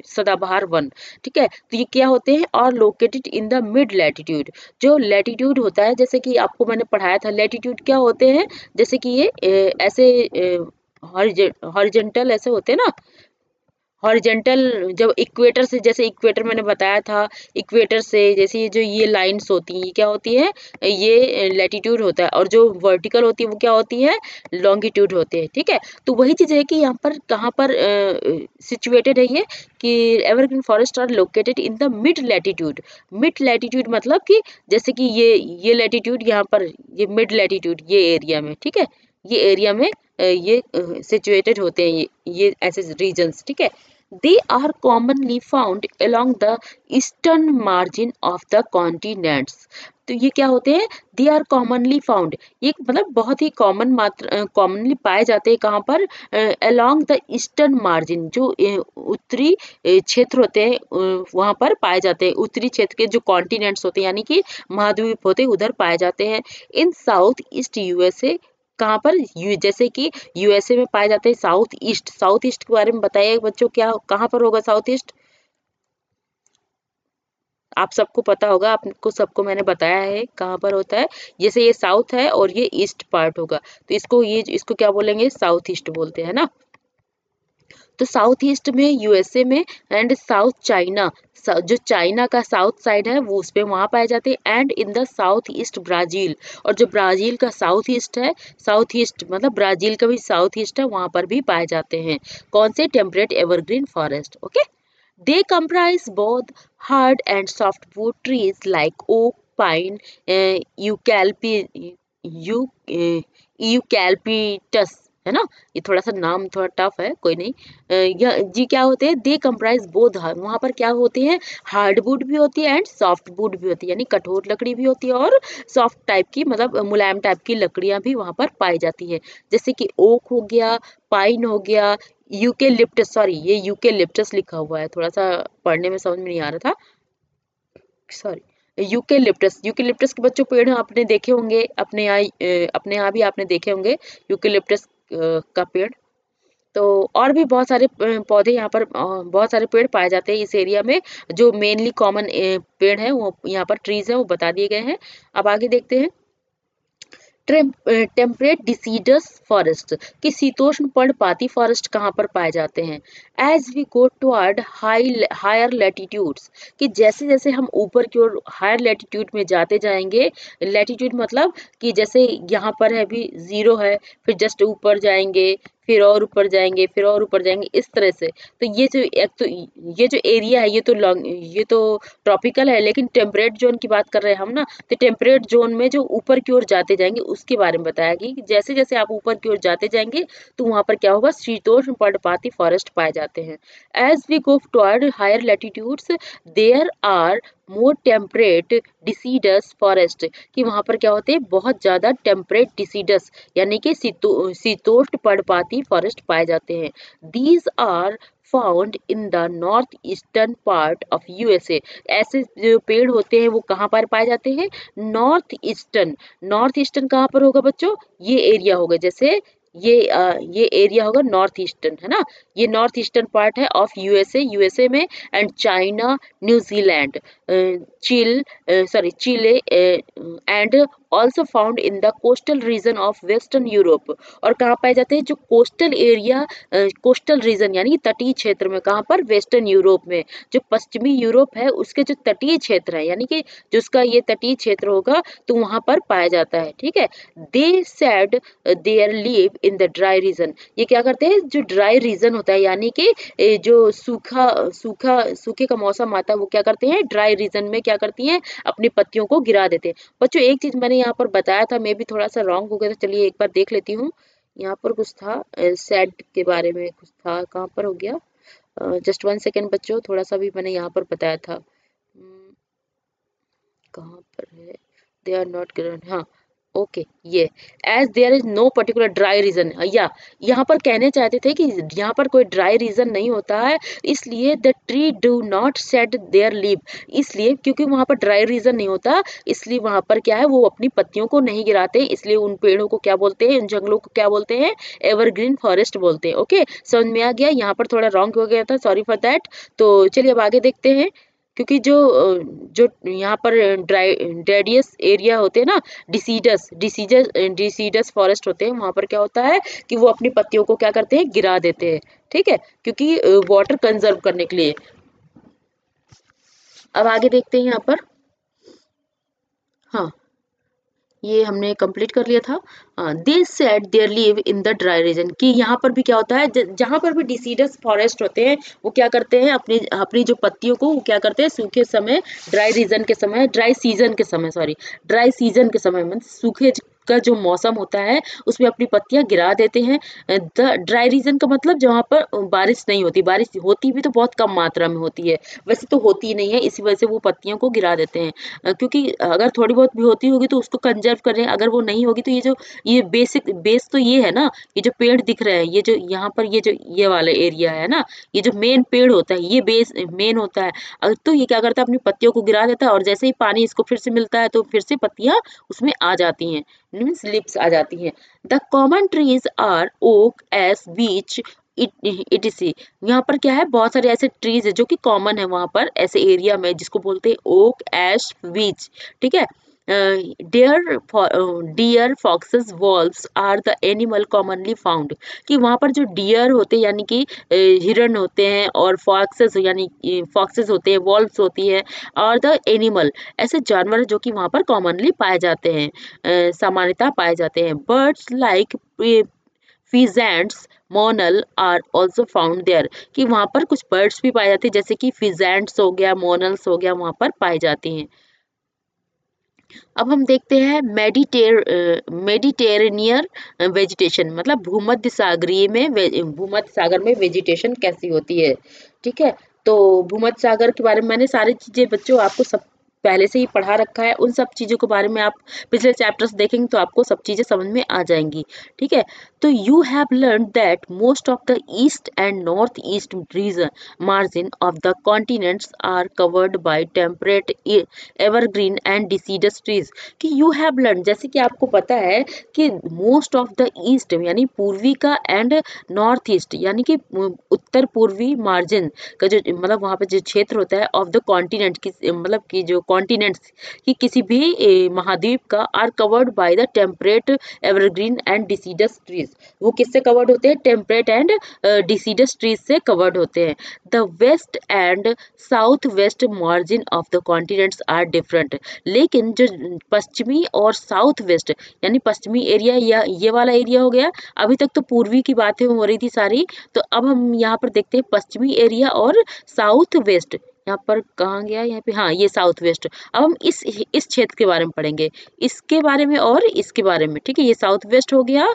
सदाबहार वन। ठीक है, तो ये क्या होते हैं? और located in the mid latitude. जो लैटिट्यूड होता है, जैसे कि आपको मैंने पढ़ाया था, लैटिट्यूड क्या होते हैं? जैसे कि ये ऐसे हॉरिजेंटल ऐसे होते हैं ना, हॉरिजेंटल, जब इक्वेटर से, जैसे इक्वेटर मैंने बताया था, इक्वेटर से जैसे ये जो ये लाइंस होती हैं, ये क्या होती है? ये लैटिट्यूड होता है। और जो वर्टिकल होती है वो क्या होती है? लॉन्गिट्यूड होते हैं। ठीक है, तो वही चीज़ है कि यहाँ पर कहाँ पर सिचुएटेड है ये, कि evergreen forest are located in the mid latitude. Mid latitude मतलब कि जैसे कि ये लैटिट्यूड, यहाँ पर ये मिड लैटिट्यूड, ये एरिया में, ठीक है, ये एरिया में ये सिचुएटेड होते हैं, ये ऐसे रीजन्स। ठीक है, they are commonly found along the eastern margin of the continents। तो ये क्या होते हैं? दे आर कॉमनली फाउंड, ये मतलब बहुत ही कॉमनली पाए जाते हैं। कहाँ पर? अलोंग द ईस्टर्न मार्जिन, जो उत्तरी क्षेत्र होते हैं, वहाँ पर पाए जाते हैं। उत्तरी क्षेत्र के जो कॉन्टिनेंट्स होते हैं, यानी कि महाद्वीप होते हैं, उधर पाए जाते हैं। इन साउथ ईस्ट यूएसए कहाँ पर जैसे कि यूएसए में पाए जाते हैं साउथ ईस्ट। साउथ ईस्ट के बारे में बताइए बच्चों, क्या कहाँ पर होगा साउथ ईस्ट? आप सबको पता होगा, आपको सबको मैंने बताया है कहाँ पर होता है। जैसे ये साउथ है और ये ईस्ट पार्ट होगा, तो इसको क्या बोलेंगे? साउथ ईस्ट बोलते हैं ना। तो साउथ ईस्ट में यूएसए में एंड साउथ चाइना, जो चाइना का साउथ साइड है वो उस पे वहाँ पाए जाते हैं। And in the south east Brazil, और जो ब्राजील का साउथ ईस्ट है, साउथ ईस्ट मतलब ब्राजील का भी साउथ ईस्ट है, वहाँ पर भी पाए जाते हैं। कौन से? Temperate evergreen forest. Okay, they comprise both hard and softwood trees like oak, pine, eu, eucalyptus, है ना। ये थोड़ा सा नाम थोड़ा टफ है, कोई नहीं। यह जी क्या होते हैं? दे कंप्राइज बोथ, वहाँ पर क्या होते हैं? हार्डवुड भी होती है एंड सॉफ्टवुड भी होती है, यानी कठोर लकड़ी भी होती है और सॉफ्ट टाइप की मतलब मुलायम टाइप की लकड़ियाँ भी वहाँ पर पाई जाती है। जैसे कि ओक हो गया, पाइन हो गया, यूकेलिप्टस, सॉरी ये यूकेलिप्टस लिखा हुआ है, थोड़ा सा पढ़ने में समझ में नहीं आ रहा था, सॉरी। यूकेलिप्टस, यूकेलिप्टस के बच्चों पेड़ आपने देखे होंगे, अपने यहाँ भी आपने देखे होंगे यूकेलिप्टस का पेड़। तो और भी बहुत सारे पौधे यहाँ पर, बहुत सारे पेड़ पाए जाते हैं इस एरिया में। जो मेनली कॉमन पेड़ है वो यहाँ पर ट्रीज है वो बता दिए गए हैं। अब आगे देखते हैं। टेम्परेट डिसीडस फॉरेस्ट, कि शीतोष्ण पर्णपाती फॉरेस्ट कहाँ पर पाए जाते हैं? As we go toward higher latitudes, कि जैसे जैसे हम ऊपर की ओर हायर लैटिट्यूड में जाते जाएंगे, लैटिट्यूड मतलब कि जैसे यहाँ पर है अभी 0 है, फिर जस्ट ऊपर जाएंगे, फिर और ऊपर जाएंगे, फिर और ऊपर जाएंगे, इस तरह से। तो ये जो एक तो ये जो एरिया है ये तो ट्रॉपिकल है, लेकिन टेम्परेट जोन की बात कर रहे हैं हम ना। तो टेम्परेट जोन में जो ऊपर की ओर जाते जाएंगे उसके बारे में बताया कि जैसे जैसे आप ऊपर की ओर जाते जाएंगे तो वहां पर क्या होगा? शीतोष्ण पर्णपाती फॉरेस्ट पाए जाते हैं। As we go toward higher latitudes there are more temperate deciduous forest, कि वहां पर क्या होते हैं? बहुत ज्यादा टेम्परेट डिसीडस यानी कि शीतोष्ण पर्णपाती फॉरेस्ट पाए जाते हैं। These are found in the north eastern part of USA. ऐसे जो पेड़ होते हैं वो कहाँ पर पाए जाते हैं? North eastern. नॉर्थ ईस्टर्न कहाँ पर होगा बच्चों? ये एरिया होगा, जैसे ये एरिया होगा नॉर्थ ईस्टर्न, है ना। ये नॉर्थ ईस्टर्न पार्ट है ऑफ यूएसए में, and China, New Zealand, Chile and also found in the coastal region of western Europe. और कहाँ पाए जाते हैं? जो कोस्टल एरिया, कोस्टल रीजन यानी तटीय क्षेत्र में, कहाँ पर? वेस्टर्न यूरोप में। जो पश्चिमी यूरोप है उसके जो तटीय क्षेत्र है, यानी कि जिसका ये तटीय क्षेत्र होगा तो वहां पर पाया जाता है। ठीक है। They shed their leave in the dry region, ये क्या करते हैं? जो ड्राई रीजन होता है यानी कि जो सूखे का मौसम आता है, वो क्या करते हैं? ड्राई रीजन में क्या करती हैं? अपनी पत्तियों को गिरा देते हैं। बच्चों एक चीज मैंने यहाँ पर बताया था, मैं भी थोड़ा सा रॉन्ग हो गया था, चलिए एक बार देख लेती हूँ। यहाँ पर कुछ था सेड के बारे में, कुछ था, कहाँ पर हो गया? जस्ट 1 सेकेंड बच्चों, थोड़ा सा भी मैंने यहाँ पर बताया था। कहाँ पर है? दे आर नॉट ग्रोन, हाँ ओके, ये as there is no particular dry region, या यहाँ पर कहने चाहते थे कि यहाँ पर कोई ड्राई रीजन नहीं होता है, इसलिए the tree do not shade there leave, इसलिए क्योंकि वहां पर ड्राई रीजन नहीं होता, इसलिए वहां पर क्या है? वो अपनी पत्तियों को नहीं गिराते, इसलिए उन पेड़ों को क्या बोलते हैं? उन जंगलों को क्या बोलते हैं? एवरग्रीन फॉरेस्ट बोलते हैं। ओके, समझ में आ गया? यहाँ पर थोड़ा रॉन्ग हो गया था, सॉरी फॉर दैट। तो चलिए अब आगे देखते हैं। क्योंकि जो यहाँ पर ड्राई डेडियस एरिया होते हैं ना, डिसीडस फॉरेस्ट होते हैं, वहां पर क्या होता है कि वो अपनी पत्तियों को क्या करते हैं? गिरा देते हैं। ठीक है, क्योंकि वाटर कंजर्व करने के लिए। अब आगे देखते हैं यहाँ पर। हाँ, ये हमने कंप्लीट कर लिया था। They shed their leave in the dry region, कि यहाँ पर भी क्या होता है? जहाँ पर भी डिसीडस फॉरेस्ट होते हैं वो क्या करते हैं? अपनी अपनी जो पत्तियों को वो क्या करते हैं? सूखे समय, ड्राई रीजन के समय, ड्राई सीजन के समय, सॉरी ड्राई सीजन के समय में, सूखे का जो मौसम होता है उसमें अपनी पत्तियां गिरा देते हैं। द ड्राई रीजन का मतलब जहाँ पर बारिश नहीं होती, बारिश होती भी तो बहुत कम मात्रा में होती है, वैसे तो होती ही नहीं है, इसी वजह से वो पत्तियों को गिरा देते हैं। क्योंकि अगर थोड़ी बहुत भी होती होगी तो उसको कंजर्व करें, अगर वो नहीं होगी तो ये बेसिक बेस तो ये है ना, ये जो पेड़ दिख रहे हैं, ये जो यहाँ पर ये वाला एरिया है ना, ये जो मेन पेड़ होता है ये बेस मेन होता है। तो ये क्या करता है? अपनी पत्तियों को गिरा देता है, और जैसे ही पानी इसको फिर से मिलता है तो फिर से पत्तियां उसमें आ जाती हैं। मीन्स लिप्स आ जाती हैं। The common trees are oak, ash, beech, etc. यहाँ पर क्या है, बहुत सारे ऐसे ट्रीज है जो कि कॉमन है वहां पर ऐसे एरिया में, जिसको बोलते हैं ओक, एश, बीच। ठीक है। Deer, foxes, wolves are the animal commonly found. कि वहां पर जो डियर होते हैं यानी कि हिरन होते हैं, और फॉक्सेस यानी फॉक्सेस होते हैं, वॉल्व्स होती है, और द एनिमल ऐसे जानवर जो कि वहां पर कॉमनली पाए जाते हैं, सामान्यतः पाए जाते हैं। Birds like pheasants, monal are also found there. कि वहां पर कुछ बर्ड्स भी पाए जाते हैं, जैसे कि फिजेंट्स हो गया, मोनल्स हो गया, वहां पर पाए जाती हैं। अब हम देखते हैं मेडिटेरेनियन वेजिटेशन, मतलब भूमध्य सागरीय में भूमध्य सागर में वेजिटेशन कैसी होती है। ठीक है। तो भूमध्य सागर के बारे में मैंने सारी चीजें बच्चों आपको सब पहले से ही पढ़ा रखा है। उन सब चीजों के बारे में आप पिछले चैप्टर्स देखेंगे तो आपको सब चीजें समझ में आ जाएंगी। ठीक है। तो you have learn that most of the east and north east region margin of the continents are covered by temperate evergreen and deciduous trees. कि यू हैव लर्न, जैसे कि आपको पता है कि मोस्ट ऑफ द ईस्ट यानी पूर्वी का, एंड नॉर्थ ईस्ट यानी कि उत्तर पूर्वी मार्जिन का जो मतलब वहाँ पे जो क्षेत्र होता है ऑफ द कॉन्टिनेंट की, मतलब कि जो कॉन्टिनेंट्स की किसी भी महाद्वीप का, are covered by the temperate evergreen and deciduous trees. वो किससे कवर्ड होते हैं? टेम्परेट एंड डिसीडस ट्रीज से कवर्ड होते हैं। The west and south west margin of the continents are different. लेकिन जो पश्चिमी और साउथ वेस्ट यानी पश्चिमी एरिया या ये वाला एरिया हो गया, अभी तक तो पूर्वी की बातें हो रही थी सारी, तो अब हम यहाँ पर देखते हैं पश्चिमी एरिया और साउथ वेस्ट। यहाँ पर कहाँ गया, यहाँ पे, हाँ, ये साउथ वेस्ट। अब हम इस क्षेत्र के बारे में पढ़ेंगे, इसके बारे में और इसके बारे में। ठीक है। ये साउथ वेस्ट हो गया,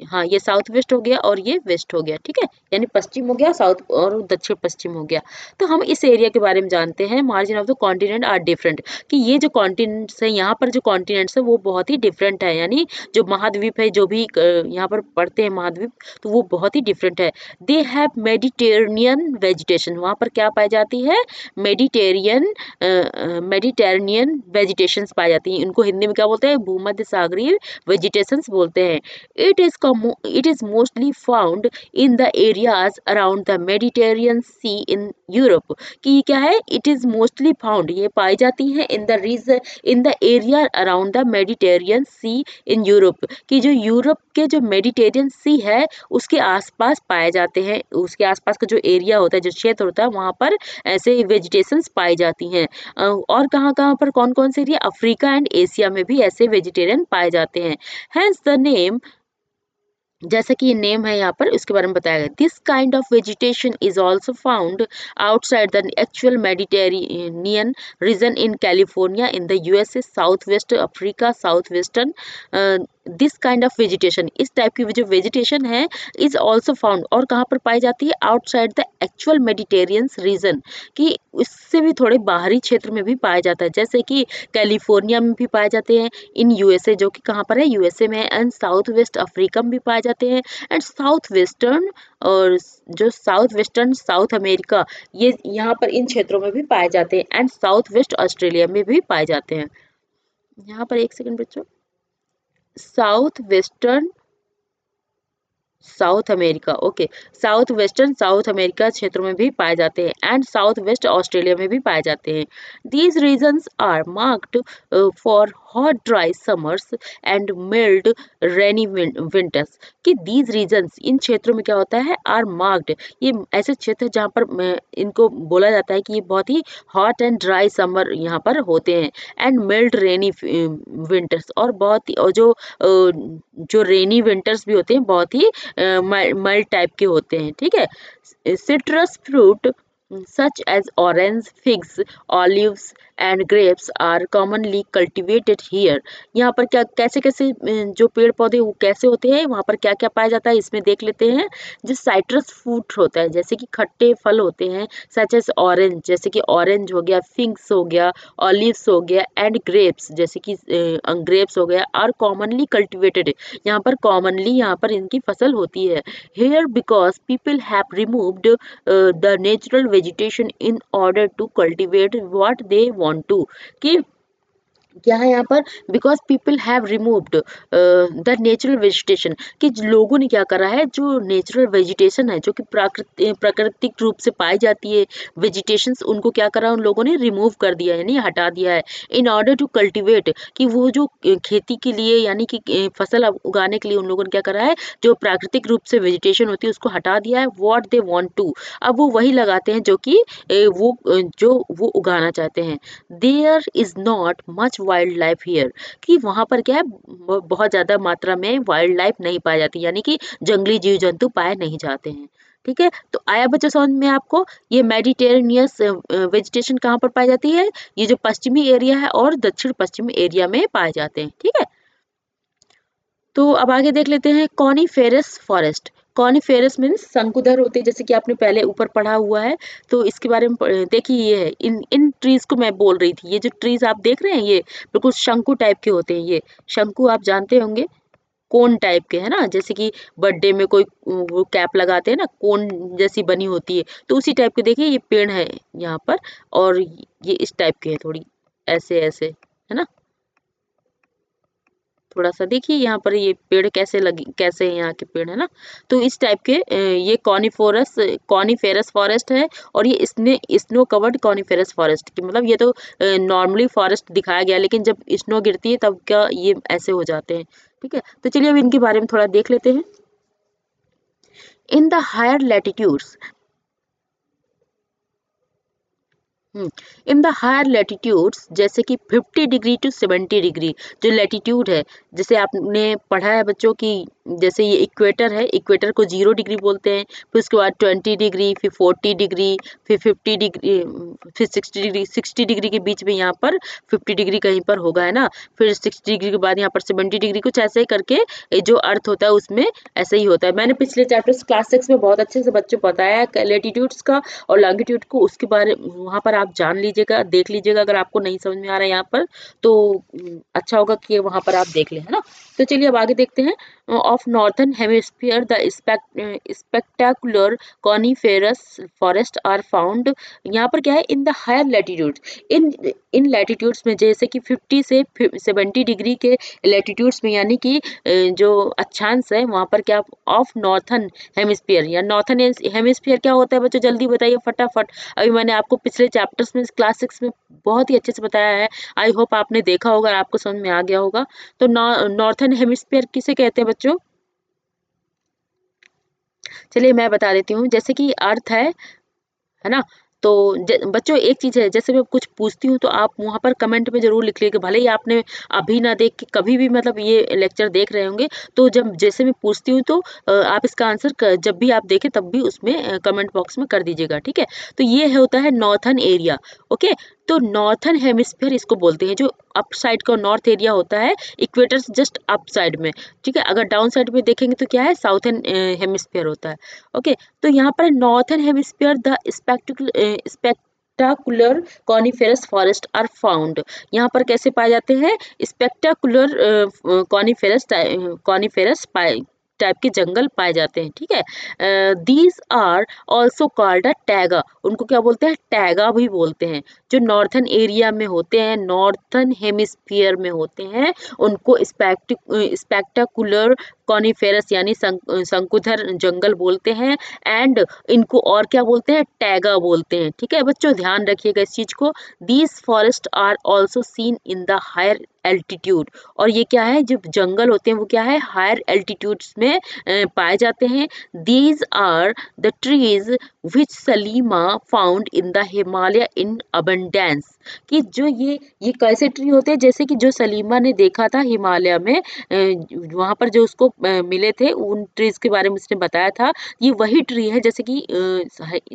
हाँ, ये साउथ वेस्ट हो गया और ये वेस्ट हो गया। ठीक है। यानी पश्चिम हो गया, साउथ और दक्षिण पश्चिम हो गया। तो हम इस एरिया के बारे में जानते हैं। Margin of the continent are different. कि ये जो कॉन्टिनेंट्स है, यहाँ पर जो कॉन्टिनेंट्स है वो बहुत ही डिफरेंट है, यानी जो महाद्वीप है, जो भी यहाँ पर पड़ते हैं महाद्वीप, तो वो बहुत ही डिफरेंट है। They have Mediterranean vegetation. वहाँ पर क्या पाई जाती है? मेडिटेरेनियन वेजिटेशंस पाई जाती हैं। इनको हिंदी में क्या बोलते हैं? भूमध्य सागरीय वेजिटेशंस बोलते हैं। It is mostly found in the areas around the Mediterranean Sea in Europe। कि ये क्या है? It is mostly found, ये पाई जाती है in the region, in the area around the Mediterranean Sea in Europe। कि जो यूरोप के जो मेडिटेरियन सी है उसके आसपास पाए जाते हैं, उसके आसपास का जो एरिया होता है, जो क्षेत्र होता है, वहां पर ऐसे वेजिटेशंस पाई जाती हैं। और कहाँ कहाँ पर, कौन कौन से एरिया? अफ्रीका एंड एशिया में भी ऐसे वेजिटेरियन पाए जाते हैं। Hence the name, जैसा कि ये नेम है यहाँ पर उसके बारे में बताया गया। This kind of vegetation is also found outside the actual Mediterranean reason in California in the USA, south west Africa, south western. This kind of vegetation, इस टाइप की जो वेजिटेशन है, इज ऑल्सो फाउंड, और कहाँ पर पाई जाती है? Outside the actual Mediterranean reason. कि इससे भी थोड़े बाहरी क्षेत्र में भी पाया जाता है, जैसे कि कैलिफोर्निया में भी पाए जाते हैं, इन यूएसए, जो कि कहाँ पर है? यूएसए में है, एंड साउथ वेस्ट अफ्रीका में भी पाए जाते हैं, एंड साउथ वेस्टर्न, और जो साउथ वेस्टर्न साउथ अमेरिका, ये यहाँ पर इन क्षेत्रों में भी पाए जाते हैं, एंड साउथ वेस्ट ऑस्ट्रेलिया में भी पाए जाते हैं। यहाँ पर एक सेकंड बच्चों, south western south America, okay, south western south America क्षेत्रों में भी पाए जाते हैं, एंड साउथ वेस्ट ऑस्ट्रेलिया में भी पाए जाते हैं। These regions are marked for hot dry summers and mild rainy winters. कि दीज रीजन्स, इन क्षेत्रों में क्या होता है? आर मार्क्ड, ये ऐसे क्षेत्र जहाँ पर इनको बोला जाता है कि ये बहुत ही हॉट एंड ड्राई समर यहाँ पर होते हैं, एंड मिल्ड रेनी विंटर्स, और बहुत ही, और जो रेनी विंटर्स भी होते हैं बहुत ही माइल्ड टाइप के होते हैं। ठीक है। Citrus fruit such as orange, figs, olives and grapes are commonly cultivated here। यहाँ पर क्या कैसे कैसे जो पेड़ पौधे वो कैसे होते हैं, वहाँ पर क्या क्या पाया जाता है, इसमें देख लेते हैं। जो साइट्रस फ्रूट होता है, जैसे कि खट्टे फल होते हैं, सच एज ऑरेंज, जैसे कि ऑरेंज हो गया, फिग्स हो गया, ऑलिव्स हो गया, एंड ग्रेप्स, जैसे कि ग्रेप्स हो गया, आर कॉमनली कल्टिवेटेड। यहाँ पर कॉमनली यहाँ पर इनकी फसल होती है। Here because people have removed the natural vegetation in order to cultivate what they want to। कि क्या है यहाँ पर, because people have removed the natural vegetation, कि लोगों ने क्या करा है, जो नेचुरल वेजिटेशन है जो कि प्राकृतिक रूप से पाई जाती है वेजिटेशंस, उनको क्या करा उन लोगों ने, रिमूव कर दिया है, यानी हटा दिया है। इन ऑर्डर टू कल्टिवेट, कि वो जो खेती के लिए यानी कि फसल उगाने के लिए उन लोगों ने क्या करा है, जो प्राकृतिक रूप से वेजिटेशन होती है उसको हटा दिया है। वॉट दे वॉन्ट टू, अब वो वही लगाते हैं जो कि जो वो उगाना चाहते हैं। There is not much wild life here, कि वहाँ पर क्या है, बहुत ज़्यादा मात्रा में वाइल्ड लाइफ नहीं पाई जाती, यानी कि जंगली जीव जंतु पाए नहीं जाते हैं। ठीक है, तो आया बच्चों समझ में आपको, ये मेडिटेरेनियस वेजिटेशन कहाँ पर पाई जाती है, ये जो पश्चिमी एरिया है और दक्षिण पश्चिमी एरिया में पाए जाते हैं। ठीक है, तो अब आगे देख लेते हैं कॉनिफेरस फॉरेस्ट। कॉनिफेरस मीन्स शंकुधर होते हैं, जैसे कि आपने पहले ऊपर पढ़ा हुआ है, तो इसके बारे में देखिए, ये है, इन इन ट्रीज को मैं बोल रही थी, ये जो ट्रीज आप देख रहे हैं ये बिल्कुल शंकु टाइप के होते हैं। ये शंकु आप जानते होंगे, कोन टाइप के है ना, जैसे कि बर्थडे में कोई वो कैप लगाते हैं ना, कोन जैसी बनी होती है, तो उसी टाइप के देखिए ये पेड़ है यहाँ पर, और ये इस टाइप के है, थोड़ी ऐसे ऐसे, है ना। थोड़ा-सा देखिए यहाँ पर ये पेड़ कैसे लगे, कैसे हैं यहाँ के पेड़, है ना? तो इस टाइप के ये कॉनिफेरस फॉरेस्ट है, और ये स्नो कवर्ड कॉनिफेरस फॉरेस्ट, कि मतलब ये तो नॉर्मली फॉरेस्ट दिखाया गया है, लेकिन जब स्नो गिरती है तब क्या ये ऐसे हो जाते हैं। ठीक है? तो चलिए अब इनके बारे में थोड़ा देख लेते हैं। In the higher latitudes, in the higher latitudes, जैसे कि 50 डिग्री टू 70 डिग्री जो लैटिट्यूड है, जैसे आपने पढ़ा है बच्चों की, जैसे ये इक्वेटर है, इक्वेटर को 0 डिग्री बोलते हैं, फिर उसके बाद 20 डिग्री, फिर 40 डिग्री, फिर 50 डिग्री, फिर 60 डिग्री, 60 डिग्री के बीच में यहाँ पर 50 डिग्री कहीं पर होगा, है ना। फिर 60 डिग्री के बाद यहाँ पर 70 डिग्री, कुछ ऐसे ही करके ये जो अर्थ होता है उसमें ऐसे ही होता है। मैंने पिछले चैप्टर क्लास 6 में बहुत अच्छे से बच्चों को बताया है लैटिट्यूड्स का और लॉन्गिट्यूड को, उसके बारे वहाँ पर आप जान लीजिएगा, देख लीजिएगा, अगर आपको नहीं समझ में आ रहा है यहाँ पर तो अच्छा होगा कि वहाँ पर आप देख लें, है ना। तो चलिए अब आगे देखते हैं। Of northern hemisphere the spectacular coniferous forest are found, यहाँ पर क्या है, in the higher latitude, in इन लैटिट्यूड्स में, जैसे कि 50 से 70 डिग्री के लैटिट्यूड्स में, यानी कि जो अक्षांश है वहाँ पर क्या, ऑफ नॉर्थर्न हेमिस्फीयर, या नॉर्थर्न हेमिस्फीयर क्या होता है बच्चों, जल्दी बताइए फटाफट। अभी मैंने आपको पिछले चैप्टर्स में क्लास 6 में बहुत ही अच्छे से बताया है, आई होप आपने देखा होगा और आपको समझ में आ गया होगा। तो नॉर्थर्न हेमिस्फीयर किसे कहते हैं बच्चों, चलिए मैं बता देती हूँ। जैसे कि अर्थ है ना। तो बच्चों एक चीज़ है, जैसे मैं कुछ पूछती हूँ तो आप वहाँ पर कमेंट में ज़रूर लिख लीजिएगा, भले ही आपने अभी ना देख के कभी भी मतलब ये लेक्चर देख रहे होंगे, तो जब जैसे मैं पूछती हूँ तो आप इसका आंसर जब भी आप देखें तब भी उसमें कमेंट बॉक्स में कर दीजिएगा, ठीक है। तो ये होता है नॉर्थर्न एरिया। ओके, तो नॉर्थर्न हेमिस्फीयर इसको बोलते हैं, जो अप साइड का नॉर्थ एरिया होता है, इक्वेटर से जस्ट अप साइड में, ठीक है। अगर डाउन साइड में देखेंगे तो क्या है, साउथर्न हेमिस्फीयर होता है। ओके, तो यहाँ पर northern hemisphere the spectacular coniferous forest are found, यहाँ पर कैसे पाए जाते हैं, स्पेक्टाकुलर कॉनिफेरस टाइप के जंगल पाए जाते हैं, ठीक है। These are also called a taiga, उनको क्या बोलते हैं, टैगा भी बोलते हैं। जो नॉर्थर्न एरिया में होते हैं, नॉर्थर्न हेमिस्फीयर में होते हैं, उनको स्पेक्टाकुलर कॉनिफेरस यानी शंकुधर जंगल बोलते हैं। एंड इनको और क्या बोलते हैं, टैगा बोलते हैं, ठीक है बच्चों, ध्यान रखिएगा इस चीज को। These forest are also seen in the higher altitude, और ये क्या है, जो जंगल होते हैं वो क्या है, हायर एल्टीट्यूड्स में पाए जाते हैं। These are the trees which सलीमा found in the Himalaya in abundance, कि जो ये कैसे ट्री होते हैं, जैसे कि जो सलीमा ने देखा था हिमालय में, वहाँ पर जो उसको मिले थे, उन ट्रीज के बारे में उसने बताया था। ये वही ट्री है जैसे कि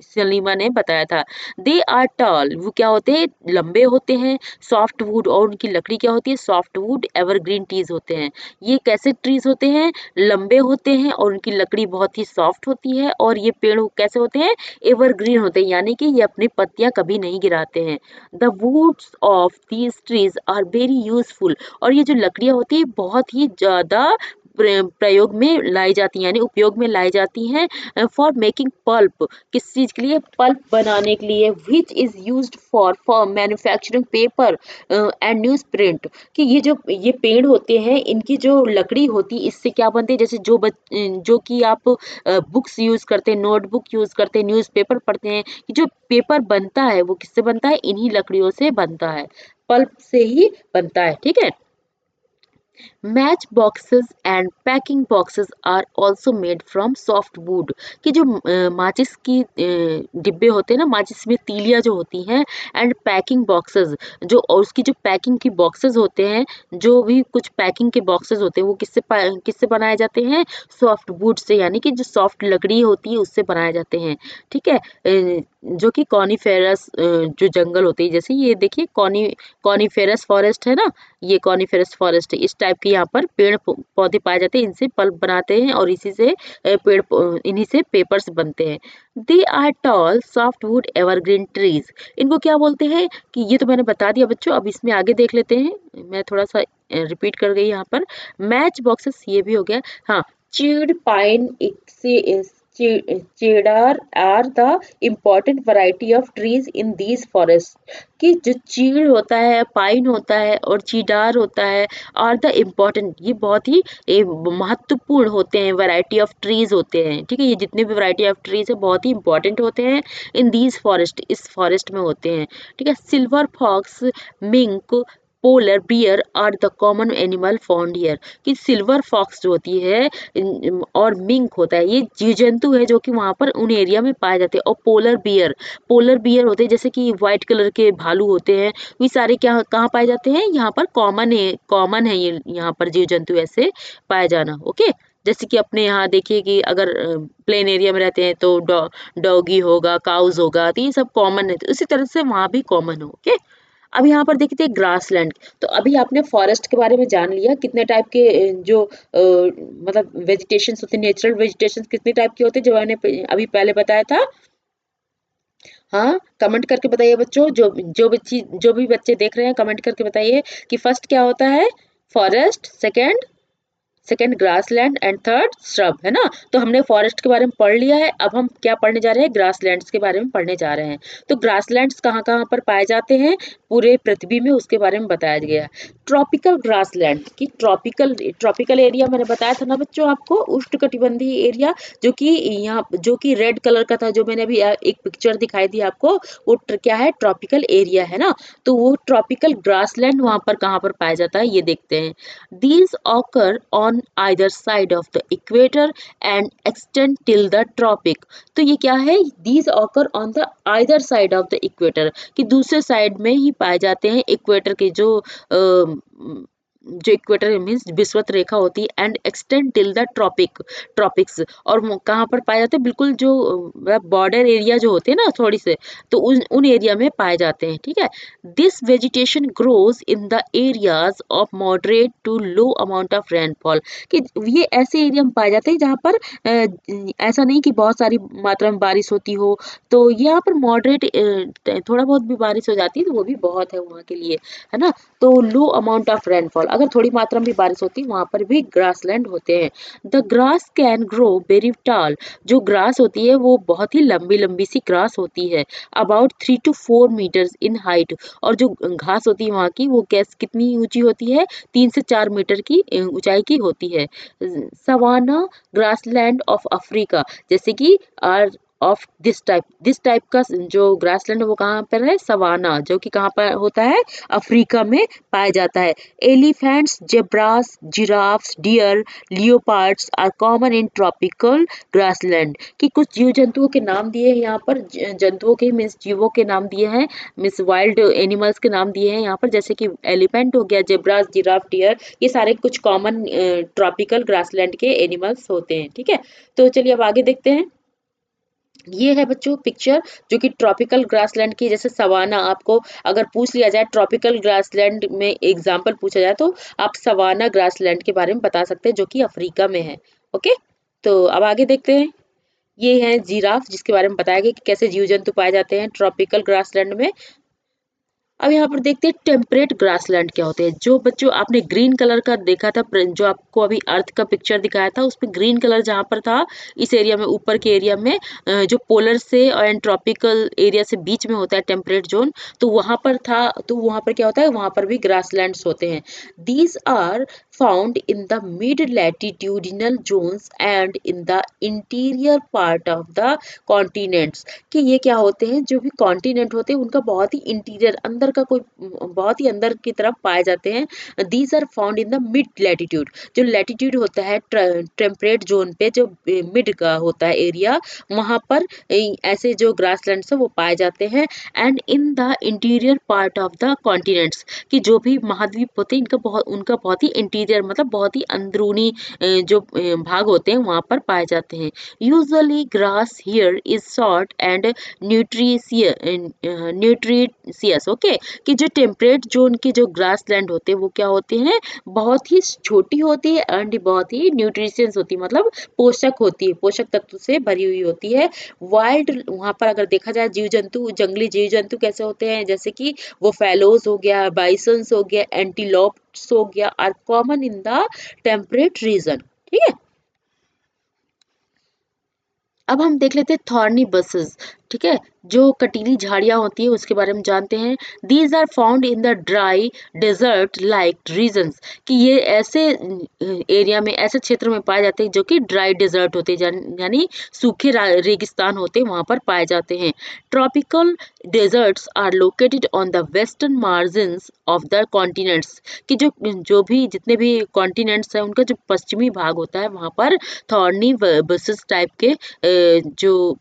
सलीमा ने बताया था। दे आर टॉल, वो क्या होते हैं, लंबे होते हैं। सॉफ्ट वुड, और उनकी लकड़ी क्या होती है, सॉफ्ट वुड एवरग्रीन ट्रीज होते हैं। ये कैसे ट्रीज होते हैं, लंबे होते हैं और उनकी लकड़ी बहुत ही सॉफ्ट होती है, और ये पेड़ कैसे होते हैं, एवरग्रीन होते हैं, यानी कि ये अपनी पत्तियां कभी नहीं गिराते हैं। The woods of these trees are very useful, और ये जो लकड़ियां होती है बहुत ही ज्यादा प्रयोग में लाई जाती हैं, यानी उपयोग में लाई जाती हैं फॉर मेकिंग पल्प। किस चीज़ के लिए? पल्प बनाने के लिए। Which is used for manufacturing paper and news print. कि ये पेड़ होते हैं, इनकी जो लकड़ी होती है इससे क्या बनते हैं, जैसे जो कि आप बुक्स यूज़ करते हैं, नोटबुक यूज़ करते हैं, न्यूज़पेपर पढ़ते हैं, कि जो पेपर बनता है वो किससे बनता है? इन्हीं लकड़ियों से बनता है, पल्प से ही बनता है, ठीक है। Match boxes and packing boxes are also made from soft wood. कि जो माचिस की डिब्बे होते हैं ना, माचिस में तीलियां जो होती हैं, एंड पैकिंग बॉक्सेस, जो और उसकी जो पैकिंग की बॉक्सेस होते हैं, जो भी कुछ पैकिंग के बॉक्सेस होते हैं वो किससे बनाए जाते हैं? सॉफ्ट वुड से, यानी कि जो सॉफ्ट लकड़ी होती है उससे बनाए जाते हैं, ठीक है। जो कि कॉनिफेरस जो जंगल होते हैं, जैसे ये देखिए कॉनिफेरस फॉरेस्ट है ना, ये कॉनिफेरस फॉरेस्ट है, इस टाइप के यहाँ पर पेड़ पौधे पाए जाते हैं, इनसे पल्प बनाते हैं और इसी से इन्हीं से पेपर्स बनते हैं। They are tall soft wood evergreen trees. इनको क्या बोलते हैं? कि ये तो मैंने बता दिया बच्चों, अब इसमें आगे देख लेते हैं, मैं थोड़ा सा रिपीट कर गई यहाँ पर। मैच बॉक्सेस ये भी हो गया। हाँ, चीड़ pine cedar are the important variety of trees in these forests। कि जो चीड़ होता है, पाइन होता है और चीडार होता है, और द इम्पोर्टेंट, ये बहुत ही महत्वपूर्ण होते हैं, वैरायटी ऑफ ट्रीज होते हैं, ठीक है। ये जितने भी वैरायटी ऑफ ट्रीज है बहुत ही इंपॉर्टेंट होते हैं, इन दीज फॉरेस्ट, इस फॉरेस्ट में होते हैं, ठीक है। Silver fox, mink, polar bear are the common animal found here. कि सिल्वर फॉक्स जो होती है और मिंक होता है, ये जीव जंतु है जो कि वहां पर उन एरिया में पाए जाते हैं। और पोलर बियर होते हैं, जैसे कि व्हाइट कलर के भालू होते हैं, ये सारे क्या कहाँ पाए जाते हैं? यहाँ पर कॉमन है ये यहाँ पर जीव जंतु ऐसे पाए जाना, ओके। जैसे कि अपने यहाँ देखिए कि अगर प्लेन एरिया में रहते हैं तो डॉगी होगा, काउज होगा, तो ये सब कॉमन है, तो उसी तरह से वहां भी कॉमन हो, ओके। अब यहाँ पर देखते हैं ग्रासलैंड। तो अभी आपने फॉरेस्ट के बारे में जान लिया, कितने टाइप के मतलब वेजिटेशन होते हैं, नेचुरल वेजिटेशन कितने टाइप के होते हैं, जो मैंने अभी पहले बताया था। हाँ, कमेंट करके बताइए बच्चों, जो भी बच्चे देख रहे हैं कमेंट करके बताइए कि फर्स्ट क्या होता है? Forest, second grassland and third shrub, है ना। तो हमने फॉरेस्ट के बारे में पढ़ लिया है, अब हम क्या पढ़ने जा रहे हैं? ग्रासलैंड्स के बारे में पढ़ने जा रहे हैं। तो ग्रासलैंड्स कहाँ कहाँ पर पाए जाते हैं पूरे पृथ्वी में, उसके बारे में बताया गया है। ट्रॉपिकल ग्रासलैंड की ट्रॉपिकल एरिया मैंने बताया था ना बच्चों आपको, उष्णकटिबंधीय एरिया, जो कि रेड कलर का था, जो मैंने अभी एक पिक्चर दिखाई थी आपको, वो क्या है? ट्रॉपिकल एरिया है ना। तो वो ट्रॉपिकल ग्रासलैंड वहां पर कहाँ पर पाया जाता है, ये देखते हैं। These occur on either side of the equator and extend till the tropic। तो ये क्या है? These occur on the either side of the equator, कि दूसरे साइड में ही पाए जाते हैं इक्वेटर के जो इक्वेटर मीन्स विषुवत रेखा होती है, and extend till the tropics. और कहाँ पर पाए जाते हैं? बिल्कुल जो बॉर्डर एरिया जो होते हैं ना थोड़ी से, तो उन एरिया में पाए जाते हैं, ठीक है। This vegetation grows in the areas of moderate to low amount of rainfall. कि ये ऐसे एरिया में पाए जाते हैं जहाँ पर ऐसा नहीं कि बहुत सारी मात्रा में बारिश होती हो, तो यहाँ पर मॉडरेट थोड़ा बहुत भी बारिश हो जाती है तो वो भी बहुत है वहाँ के लिए, है ना। तो लो अमाउंट ऑफ रेनफॉल, अगर थोड़ी मात्रा में भी बारिश होती है वहाँ पर भी ग्रासलैंड होते हैं। The grass can grow very टाल। जो ग्रास होती है वो बहुत ही लंबी लंबी सी ग्रास होती है, about 3 to 4 metres in height. और जो घास होती है वहाँ की, वो कितनी ऊंची होती है? 3 से 4 मीटर की ऊंचाई की होती है। सवाना ग्रासलैंड ऑफ अफ्रीका, जैसे कि आर ऑफ दिस टाइप का जो ग्रासलैंड है वो कहाँ पर है? सवाना, जो कि कहाँ पर होता है? अफ्रीका में पाया जाता है। Elephants, zebras, giraffes, deer, leopards are common in tropical grassland. कि कुछ जीव जंतुओं के नाम दिए हैं यहाँ पर, जंतुओं के मीन्स जीवों के नाम दिए हैं, मीन्स वाइल्ड एनिमल्स के नाम दिए हैं यहाँ पर, जैसे कि एलिफेंट हो गया, जेब्रास, जिराफ, डियर, ये सारे कुछ कॉमन ट्रॉपिकल ग्रासलैंड के एनिमल्स होते हैं, ठीक है। तो चलिए अब आगे देखते हैं। ये है बच्चों पिक्चर जो कि ट्रॉपिकल ग्रासलैंड की, जैसे सवाना, आपको अगर पूछ लिया जाए ट्रॉपिकल ग्रासलैंड में एग्जाम्पल पूछा जाए तो आप सवाना ग्रासलैंड के बारे में बता सकते हैं, जो कि अफ्रीका में है, ओके। तो अब आगे देखते हैं। ये है जिराफ, जिसके बारे में बताया गया कि कैसे जीव जंतु पाए जाते हैं ट्रॉपिकल ग्रासलैंड में। अब यहाँ पर देखते हैं टेम्परेट ग्रासलैंड क्या होते हैं। जो बच्चों आपने ग्रीन कलर का देखा था, जो आपको अभी अर्थ का पिक्चर दिखाया था, उसमें ग्रीन कलर जहाँ पर था, इस एरिया में, ऊपर के एरिया में जो पोलर से एंड ट्रॉपिकल एरिया से बीच में होता है टेम्परेट जोन, तो वहाँ पर था। तो वहाँ पर क्या होता है, वहाँ पर भी ग्रासलैंड्स होते हैं। These are found in the mid latitudinal zones and in the interior part of the continents। कि ये क्या होते हैं, जो भी कॉन्टिनेंट होते हैं उनका बहुत ही इंटीरियर, अंदर का कोई, बहुत ही अंदर की तरफ पाए जाते हैं। These are found in the mid latitude. जो लैटिट्यूड होता है टेम्परेट जोन पे, जो मिड का होता है एरिया, वहाँ पर ऐसे जो ग्रासलैंड्स है वो पाए जाते हैं। And in the interior part of the continents, कि जो भी महाद्वीप होते हैं उनका बहुत ही इंटीरियर, मतलब बहुत ही अंदरूनी जो भाग होते हैं वहाँ पर पाए जाते हैं। Usually grass here is short and nutritious. Okay, कि जो टेम्परेट जोन की जो ग्रास लैंड होते हैं वो क्या होते हैं, बहुत ही छोटी होती है एंड बहुत ही न्यूट्रिशियस होती है, मतलब पोषक होती है, पोषक तत्व से भरी हुई होती है। वाइल्ड, वहाँ पर अगर देखा जाए जीव जंतु, जंगली जीव जंतु कैसे होते हैं, जैसे कि वो फैलोज हो गया, बाइसन्स हो गया, एंटीलोप्स हो गया, are common in the temperate region. ठीक है, अब हम देख लेते हैं थॉर्नी बसेस। ठीक है, जो कटीली झाड़ियाँ होती है उसके बारे में जानते हैं। These are found in the dry desert like regions, कि ये ऐसे एरिया में, ऐसे क्षेत्र में पाए जाते हैं जो कि ड्राई डेजर्ट होते हैं, यानी सूखे रेगिस्तान होते हैं, वहाँ पर पाए जाते हैं। Tropical deserts are located on the western margins of the continents, कि जो जो भी जितने भी कॉन्टिनेंट्स हैं उनका जो पश्चिमी भाग होता है वहाँ पर थॉर्नी बसेस टाइप के जो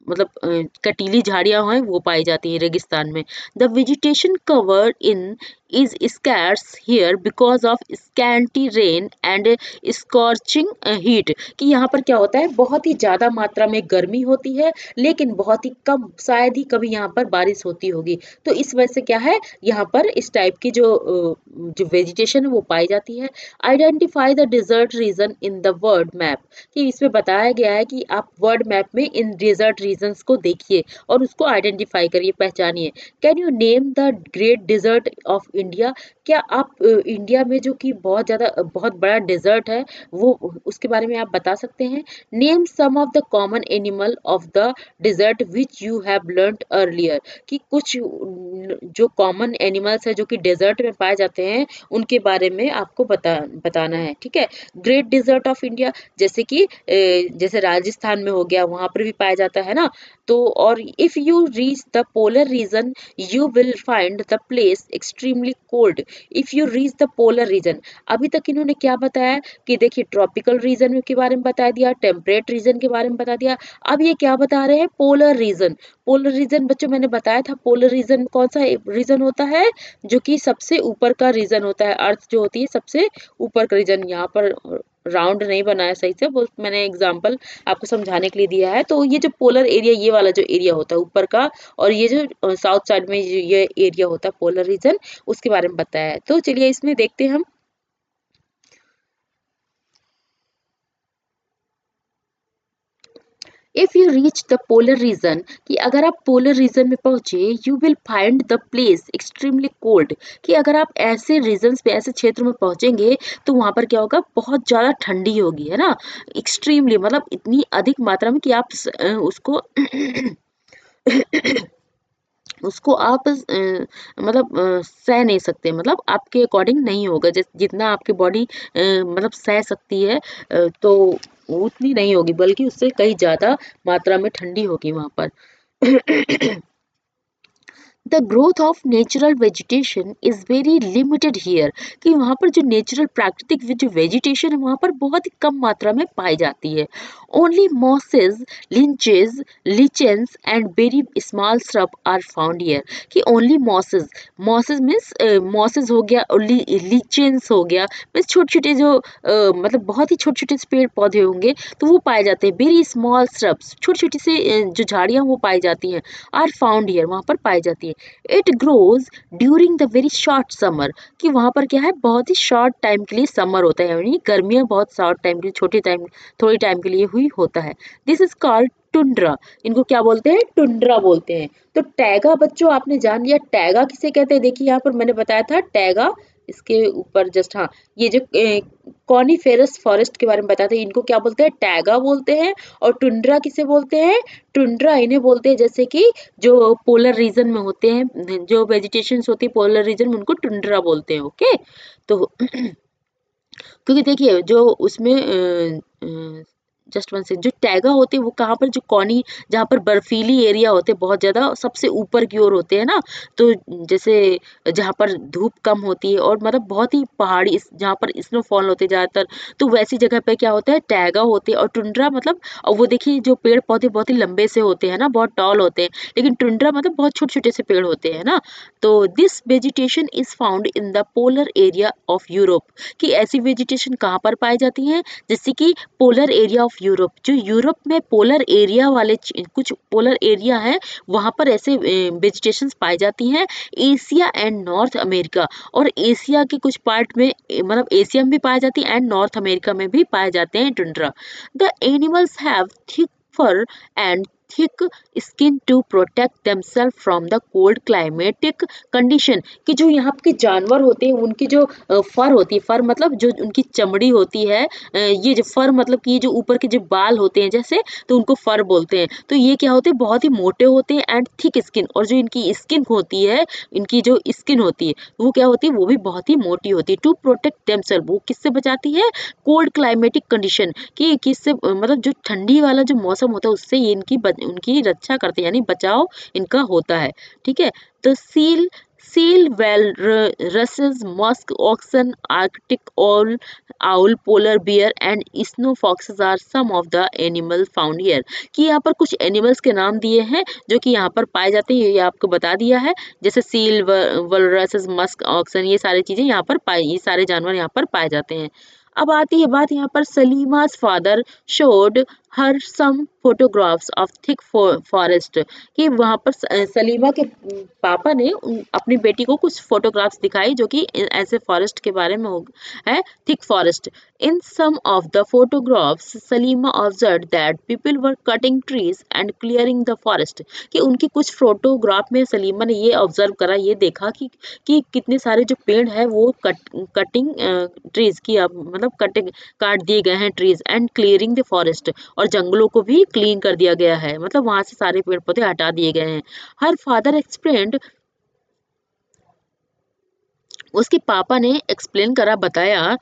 मतलब कटीली झाड़ियाँ हैं वो पाई जाती हैं रेगिस्तान में। The vegetation cover in is scarce here because of scanty rain and scorching heat, कि यहाँ पर क्या होता है, बहुत ही ज़्यादा मात्रा में गर्मी होती है, लेकिन बहुत ही कम, शायद ही कभी यहाँ पर बारिश होती होगी। तो इस वजह से क्या है, यहाँ पर इस टाइप की जो वेजिटेशन है वो पाई जाती है। Identify the desert region in the world map, कि इसमें बताया गया है कि आप वर्ल्ड मैप में इन डिजर्ट रीजन्स को देखिए और उसको आइडेंटिफाई करिए, पहचानिए। Can you name the great desert of India, क्या आप इंडिया में जो कि बहुत ज़्यादा, बहुत बड़ा डिजर्ट है, वो उसके बारे में आप बता सकते हैं। Name some of the common animal of the desert which you have learned earlier, कि कुछ जो कॉमन एनिमल्स है जो कि डेजर्ट में पाए जाते हैं उनके बारे में आपको बताना है। ठीक है, ग्रेट डिजर्ट ऑफ इंडिया, जैसे कि जैसे राजस्थान में हो गया, वहां पर भी पाया जाता है ना। तो और if you reach the polar reason you will find the place extremely cold. If you reach the polar reason, अभी तक इन्होंने क्या बताया कि देखिए ट्रॉपिकल रीजन के बारे में बता दिया, टेम्परेट रीजन के बारे में बता दिया, अब ये क्या बता रहे हैं, पोलर रीजन। पोलर रीजन बच्चों मैंने बताया था, पोलर रीजन कौन सा रीजन होता है, जो कि सबसे ऊपर का रीजन होता है, अर्थ जो होती है सबसे ऊपर का रीजन। यहाँ पर राउंड नहीं बनाया सही से, वो मैंने एग्जांपल आपको समझाने के लिए दिया है। तो ये जो पोलर एरिया, ये वाला जो एरिया होता है ऊपर का, और ये जो साउथ साइड में ये एरिया होता है पोलर रीजन, उसके बारे में बताया है। तो चलिए इसमें देखते हैं हम। If you reach the polar region, कि अगर आप पोलर रीजन में पहुंचे, you will find the place extremely cold, कि अगर आप ऐसे रीजन्स पे, ऐसे क्षेत्र में पहुंचेंगे तो वहां पर क्या होगा, बहुत ज्यादा ठंडी होगी, है ना। एक्सट्रीमली मतलब इतनी अधिक मात्रा में कि आप उसको उसको आप मतलब सह नहीं सकते, मतलब आपके अकॉर्डिंग नहीं होगा, जितना आपकी बॉडी मतलब सह सकती है, तो उतनी नहीं होगी, बल्कि उससे कहीं ज़्यादा मात्रा में ठंडी होगी वहाँ पर। The growth of natural vegetation is very limited here, कि वहाँ पर जो नेचुरल प्राकृतिक जो वेजिटेशन है वहाँ पर बहुत ही कम मात्रा में पाई जाती है। Only mosses, lichens, lichens and very small shrub are found here, कि only mosses, mosses means mosses हो गया, और लिचेंस हो गया, मीन्स छोटे छोटे जो मतलब बहुत ही छोटे छोटे से पेड़ पौधे होंगे तो वो पाए जाते हैं। वेरी स्मॉल श्रब्स, छोटी छोटी से जो झाड़ियाँ वो पाई जाती हैं, आर फाउंड हियर, वहाँ पर पाई जाती है। It grows during the very short summer, कि वहाँ पर क्या है, बहुत ही शॉर्ट टाइम के लिए समर होता है, यानी गर्मियाँ बहुत शॉर्ट टाइम के लिए, छोटे टाइम, थोड़ी टाइम के लिए हुई होता है। This is called tundra. इनको क्या बोलते हैं? टुंड्रा बोलते हैं। तो टैगा बच्चों आपने जान लिया, टैगा किसे कहते हैं? देखिए यहाँ पर मैंने बताया था टैगा, इसके ऊपर जस्ट हाँ, ये जो कॉनिफेरस फॉरेस्ट के बारे में बताया था, इनको क्या बोलते हैं? टैगा बोलते हैं। और टुंड्रा किसे बोलते हैं? टुंड्रा इन्हें बोलते हैं जैसे कि जो पोलर रीजन में होते हैं, जो वेजिटेशंस होती है पोलर रीजन में, उनको टुंड्रा बोलते हैं। ओके, तो क्योंकि देखिए जो उसमें जस्ट वन सेकंड, जो टैगा होते हैं वो कहाँ पर, जो कॉनी, जहाँ पर बर्फीली एरिया होते हैं बहुत ज़्यादा, सबसे ऊपर की ओर होते हैं ना, तो जैसे जहाँ पर धूप कम होती है और मतलब बहुत ही पहाड़ी जहाँ पर स्नोफॉल होते हैं ज़्यादातर, तो वैसी जगह पे क्या होता है? टैगा होते हैं। और टुंड्रा मतलब, और वो देखिए जो पेड़ पौधे बहुत ही लंबे से होते हैं ना, बहुत टॉल होते हैं, लेकिन टुंड्रा मतलब बहुत छोटे छोटे से पेड़ होते हैं ना। तो this vegetation is found in the polar area of Europe, कि ऐसी वेजिटेशन कहाँ पर पाई जाती है? जैसे कि पोलर एरिया ऑफ यूरोप, जो यूरोप में पोलर एरिया वाले कुछ पोलर एरिया है, वहाँ पर ऐसे वेजिटेशंस पाई जाती हैं। एशिया एंड नॉर्थ अमेरिका, और एशिया के कुछ पार्ट में मतलब एशिया में भी पाई जाती है एंड नॉर्थ अमेरिका में भी पाए जाते हैं tundra. The animals have thick fur and thick skin to protect themselves from the cold climatic condition, कि जो यहाँ के जानवर होते हैं उनकी जो फर होती है, फर मतलब जो उनकी चमड़ी होती है, ये जो फर मतलब कि ये जो ऊपर के जो बाल होते हैं जैसे, तो उनको फर बोलते हैं। तो ये क्या होते हैं? बहुत ही मोटे होते हैं एंड थिक स्किन, और जो इनकी स्किन होती है, इनकी जो स्किन होती है वो क्या होती है? वो भी बहुत ही मोटी होती है। टू प्रोटेक्ट देमसेल्फ, वो किससे बचाती है? कोल्ड क्लाइमेटिक कंडीशन, कि किससे मतलब जो ठंडी वाला जो मौसम होता है उससे ये उनकी रक्षा करते हैं, यानी बचाव इनका होता है। ठीक है, तो seal walruses, musk oxen, arctic owl, polar bear and snow foxes are some of the animals found here, कि यहाँ पर कुछ एनिमल्स के नाम दिए हैं जो कि यहाँ पर पाए जाते हैं, ये आपको बता दिया है। जैसे सील, वलरसेस, मस्क ऑक्सन, ये सारी चीजें यहाँ पर ये सारे जानवर यहाँ पर पाए जाते हैं। अब आती है बात यहाँ पर, Salima's father showed her some photographs of thick forest, कि वहाँ पर सलीमा के पापा ने अपनी बेटी को कुछ फोटोग्राफ्स दिखाई जो कि ऐसे फॉरेस्ट के बारे में है, thick forest. In some of the photographs Salima observe that people were cutting trees and clearing the forest, कि उनकी कुछ फोटोग्राफ में सलीमा ने ये ऑब्जर्व करा, ये देखा कि कितने सारे जो पेड़ है वो कटिंग ट्रीज की मतलब कटिंग काट दिए गए हैं trees, and clearing the forest, और जंगलों को भी क्लीन कर दिया गया है, मतलब वहां से सारे पेड़ पौधे हटा दिए गए हैं। हर फादर एक्सप्लेन्ड, उसके पापा ने एक्सप्लेन करा, बताया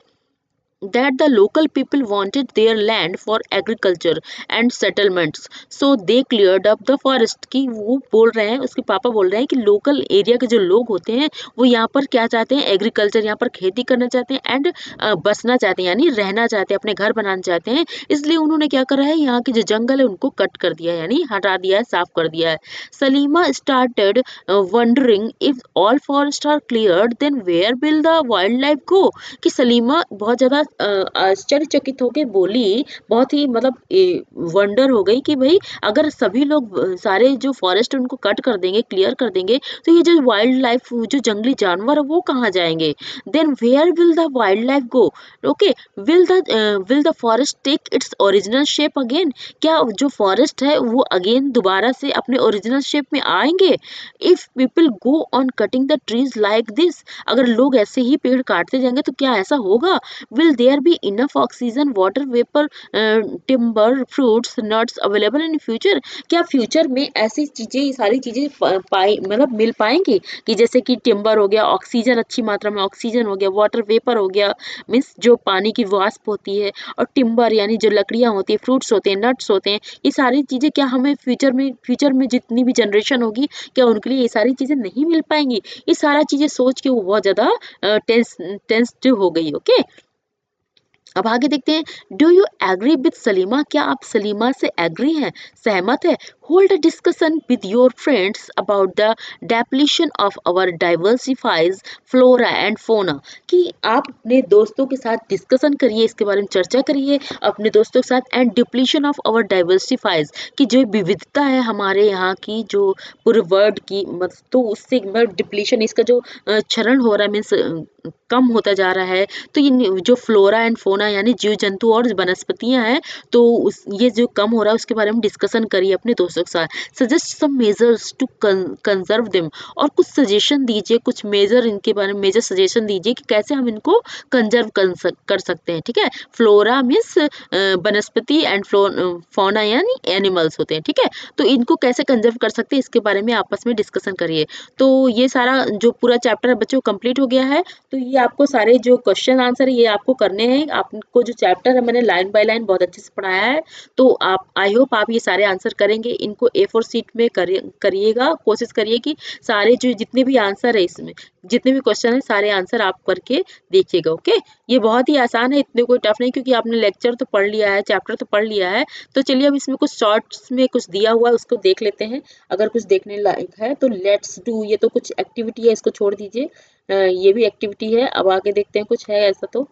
that the local people wanted their land for agriculture and settlements, so they cleared up the forest, कि वो बोल रहे हैं, उसके पापा बोल रहे हैं कि लोकल एरिया के जो लोग होते हैं वो यहाँ पर क्या चाहते हैं? एग्रीकल्चर, यहाँ पर खेती करना चाहते हैं एंड बसना चाहते हैं, यानी रहना चाहते हैं, अपने घर बनाना चाहते हैं। इसलिए उन्होंने क्या करा है? यहाँ के जो जंगल है उनको कट कर दिया है, यानी हटा दिया है, साफ कर दिया है। Salima started wondering if all forest are cleared then where will the wild life go, कि सलीमा बहुत ज़्यादा आश्चर्यचकित होकर बोली, बहुत ही मतलब वंडर हो गई कि भाई अगर सभी लोग सारे जो फॉरेस्ट उनको कट कर देंगे, क्लियर कर देंगे, तो ये जो वाइल्ड लाइफ, जो जंगली जानवर है वो कहाँ जाएंगे? Then where will the wild life go? Okay, will the forest take its original shape again, क्या जो फॉरेस्ट है वो अगेन दोबारा से अपने ओरिजिनल शेप में आएंगे? If people go on cutting the trees like this, अगर लोग ऐसे ही पेड़ काटते जाएंगे तो क्या ऐसा होगा? will there be enough oxygen, water vapor, timber, fruits, nuts available in future, क्या फ्यूचर में ऐसी चीजें, ये सारी चीजें पाई मतलब मिल पाएंगी, कि जैसे कि टिम्बर हो गया, ऑक्सीजन अच्छी मात्रा में ऑक्सीजन हो गया, वाटर वेपर हो गया, मीन्स जो पानी की वाष्प होती है, और टिम्बर यानी जो लकड़ियां होती है, फ्रूट्स होते हैं, नट्स होते हैं, ये सारी चीजें क्या हमें फ्यूचर में जितनी भी जनरेशन होगी, क्या उनके लिए ये सारी चीजें नहीं मिल पाएंगी? ये सारा चीजें सोच के वो बहुत ज्यादा टेंस्ड हो गई। ओके, अब आगे देखते हैं, do you agree with Salima, क्या आप सलीमा से एग्री हैं, सहमत है? Hold a discussion with your friends about the depletion of our diversifies flora and fauna, कि आप अपने दोस्तों के साथ डिस्कशन करिए, इसके बारे में चर्चा करिए अपने दोस्तों के साथ, एंड डिप्लीशन ऑफ आवर डाइवर्सिफाइज, कि जो विविधता है हमारे यहाँ की जो पूरे वर्ल्ड की तो उससे मतलब डिप्लीशन, इसका जो क्षरण हो रहा है, मीन्स कम होता जा रहा है। तो ये जो फ्लोरा एंड फोना यानी जीव जंतु और वनस्पतियां हैं, तो उस ये जो कम हो रहा है उसके बारे में डिस्कशन करिए अपने दोस्तों के साथ। Suggest some measures to conserve them, और कुछ सजेशन दीजिए, कुछ मेजर इनके बारे में मेजर सजेशन दीजिए कि कैसे हम इनको कंजर्व कर सकते हैं। ठीक है, फ्लोरा मीन्स वनस्पति एंड फौना यानी एनिमल्स होते हैं। ठीक है, तो इनको कैसे कंजर्व कर सकते हैं इसके बारे में आपस में डिस्कशन करिए। तो ये सारा जो पूरा चैप्टर है बच्चों कंप्लीट हो गया है। तो ये आपको सारे जो क्वेश्चन आंसर है ये आपको करने हैं। आपको जो चैप्टर है मैंने लाइन बाय लाइन बहुत अच्छे से पढ़ाया है, तो आप आई होप आप ये सारे आंसर करेंगे। इनको A4 शीट में करिएगा, कोशिश करिए कि सारे जो जितने भी आंसर है इसमें, जितने भी क्वेश्चन है सारे आंसर आप करके देखिएगा। ओके, ये बहुत ही आसान है, इतने कोई टफ नहीं, क्योंकि आपने लेक्चर तो पढ़ लिया है, चैप्टर तो पढ़ लिया है। तो चलिए अब इसमें कुछ शॉर्ट्स में कुछ दिया हुआ है उसको देख लेते हैं, अगर कुछ देखने लायक है तो लेट्स डू। ये तो कुछ एक्टिविटी है, इसको छोड़ दीजिए, ये भी एक्टिविटी है। अब आगे देखते हैं कुछ है ऐसा तो।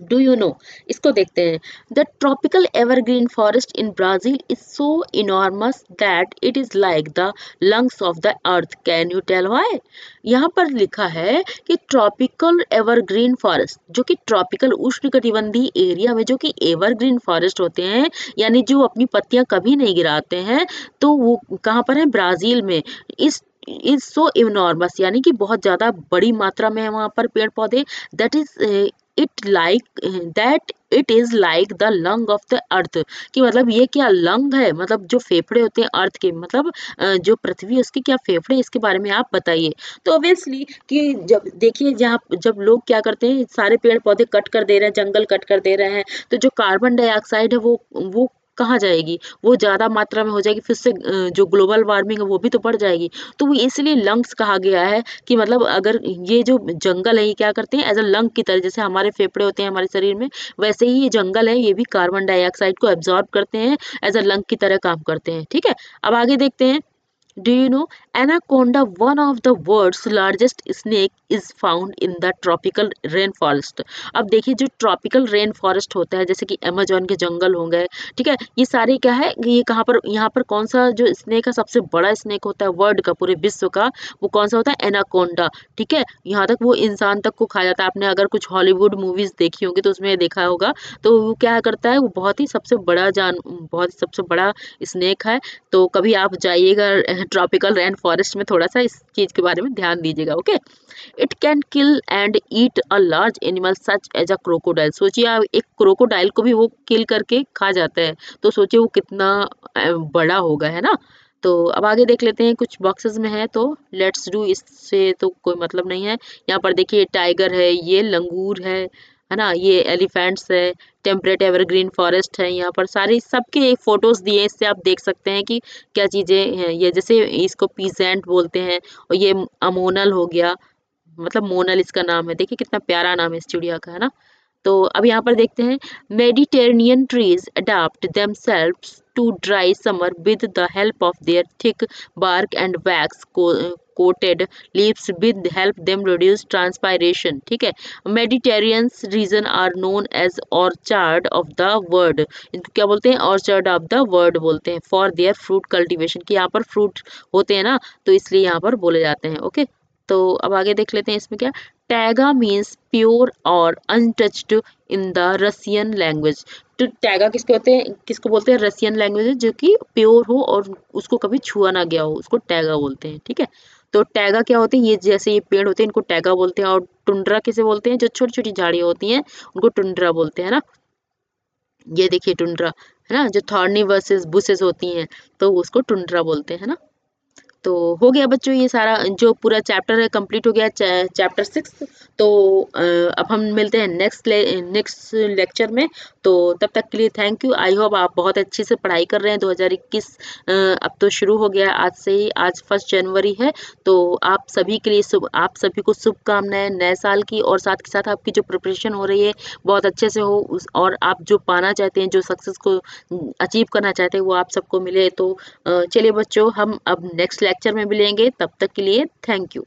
डू यू नो, इसको देखते हैं। The tropical evergreen forest in Brazil is so enormous that it is like the lungs of the earth, can you tell why. यहाँ पर लिखा है कि ट्रॉपिकल एवरग्रीन फॉरेस्ट, जो कि ट्रॉपिकल उष्णकटिबंधीय एरिया में जो कि एवरग्रीन फॉरेस्ट होते हैं, यानी जो अपनी पत्तियां कभी नहीं गिराते हैं, तो वो कहाँ पर है, ब्राजील में। इज सो इनॉर्मस यानी कि बहुत ज्यादा बड़ी मात्रा में है वहां पर पेड़ पौधे। That is it like that it is like the lung of the अर्थ, कि मतलब ये क्या लंग है, मतलब जो फेफड़े होते हैं अर्थ के, मतलब जो पृथ्वी है उसके क्या फेफड़े, इसके बारे में आप बताइए। तो ऑब्वियसली कि जब देखिए जहाँ जब लोग क्या करते हैं सारे पेड़ पौधे कट कर दे रहे हैं, जंगल कट कर दे रहे हैं, तो जो कार्बन डाइऑक्साइड है वो कहाँ जाएगी, वो ज़्यादा मात्रा में हो जाएगी, फिर से जो ग्लोबल वार्मिंग है वो भी तो बढ़ जाएगी। तो वो इसलिए लंग्स कहा गया है, कि मतलब अगर ये जो जंगल है ये क्या करते हैं एज अ लंग की तरह, जैसे हमारे फेफड़े होते हैं हमारे शरीर में, वैसे ही ये जंगल है, ये भी कार्बन डाइऑक्साइड को एब्जॉर्ब करते हैं, एज अ लंग की तरह काम करते हैं। ठीक है, अब आगे देखते हैं। Do you know anaconda, one of the world's largest snake, is found in the tropical rainforest। अब देखिए जो ट्रॉपिकल रेन फॉरेस्ट होता है, जैसे कि अमेजोन के जंगल हो गए, ठीक है, ये सारे क्या है, ये कहाँ पर, यहाँ पर कौन सा जो स्नेक है सबसे बड़ा स्नेक होता है वर्ल्ड का, पूरे विश्व का, वो कौन सा होता है, एनाकोंडा। ठीक है, यहाँ तक वो इंसान तक को खा जाता है। आपने अगर कुछ हॉलीवुड मूवीज देखी होंगी तो उसमें देखा होगा, तो वो क्या करता है, वो बहुत ही सबसे बड़ा बहुत ही सबसे बड़ा स्नेक है। तो कभी आप जाइएगा ट्रॉपिकल रेन फॉरेस्ट में, थोड़ा सा इस चीज के बारे में ध्यान दीजिएगा। Okay, it can kill and eat a large animal such as a crocodile. सोचिए आप एक क्रोकोडाइल को भी वो किल करके खा जाता है, तो सोचिए वो कितना बड़ा होगा, है ना। तो अब आगे देख लेते हैं, कुछ बॉक्सेस में है तो लेट्स डू, इससे तो कोई मतलब नहीं है। यहाँ पर देखिए टाइगर है, ये लंगूर है ना, ये एलिफेंट्स है, टेम्परेट एवरग्रीन फॉरेस्ट है, यहाँ पर सारे सबके फोटोज दिए, इससे आप देख सकते हैं कि क्या चीजें हैं ये। जैसे इसको पीजेंट बोलते हैं, और ये अमोनल हो गया, मतलब मोनल इसका नाम है। देखिए कितना प्यारा नाम है इस चिड़िया का, है ना। तो अब यहाँ पर देखते हैं, Mediterranean trees adapt themselves to dry summer with the help of their thick bark and wax coated leaves with help them reduce transpiration। ठीक है, Mediterranean region are known as orchard of the world, इनको क्या बोलते हैं, ऑर्चार्ड ऑफ द वर्ल्ड बोलते हैं, फॉर देयर फ्रूट कल्टीवेशन, कि यहाँ पर फ्रूट होते हैं ना, तो इसलिए यहाँ पर बोले जाते हैं। ओके, तो अब आगे देख लेते हैं इसमें क्या। टैगा मीन्स प्योर और untouched in the Russian language. तो टैगा किसको होते हैं, किसको बोलते हैं, रसियन लैंग्वेज जो कि प्योर हो और उसको कभी छुआ ना गया हो, उसको टैगा बोलते हैं। ठीक है, तो टैगा क्या होते हैं, ये जैसे ये पेड़ होते हैं इनको टैगा बोलते हैं। और टुंड्रा किसे बोलते हैं, जो छोटी छोटी झाड़ियाँ होती हैं उनको टुंड्रा बोलते हैं ना। ये देखिए टुंड्रा, है ना, जो थॉर्नी वर्सेस बुशेस होती हैं तो उसको टुंड्रा बोलते हैं ना। तो हो गया बच्चों, ये सारा जो पूरा चैप्टर है कंप्लीट हो गया, चैप्टर 6। तो अब हम मिलते हैं नेक्स्ट लेक्चर में। तो तब तक के लिए थैंक यू। आई होप आप बहुत अच्छे से पढ़ाई कर रहे हैं। 2021 अब तो शुरू हो गया आज से ही, आज 1 जनवरी है। तो आप सभी के लिए आप सभी को शुभकामनाएं नए साल की, और साथ के साथ आपकी जो प्रिपरेशन हो रही है बहुत अच्छे से हो, और आप जो पाना चाहते हैं, जो सक्सेस को अचीव करना चाहते हैं, वो आप सबको मिले। तो चलिए बच्चों, हम अब नेक्स्ट लेक्चर में मिलेंगे। तब तक के लिए थैंक यू।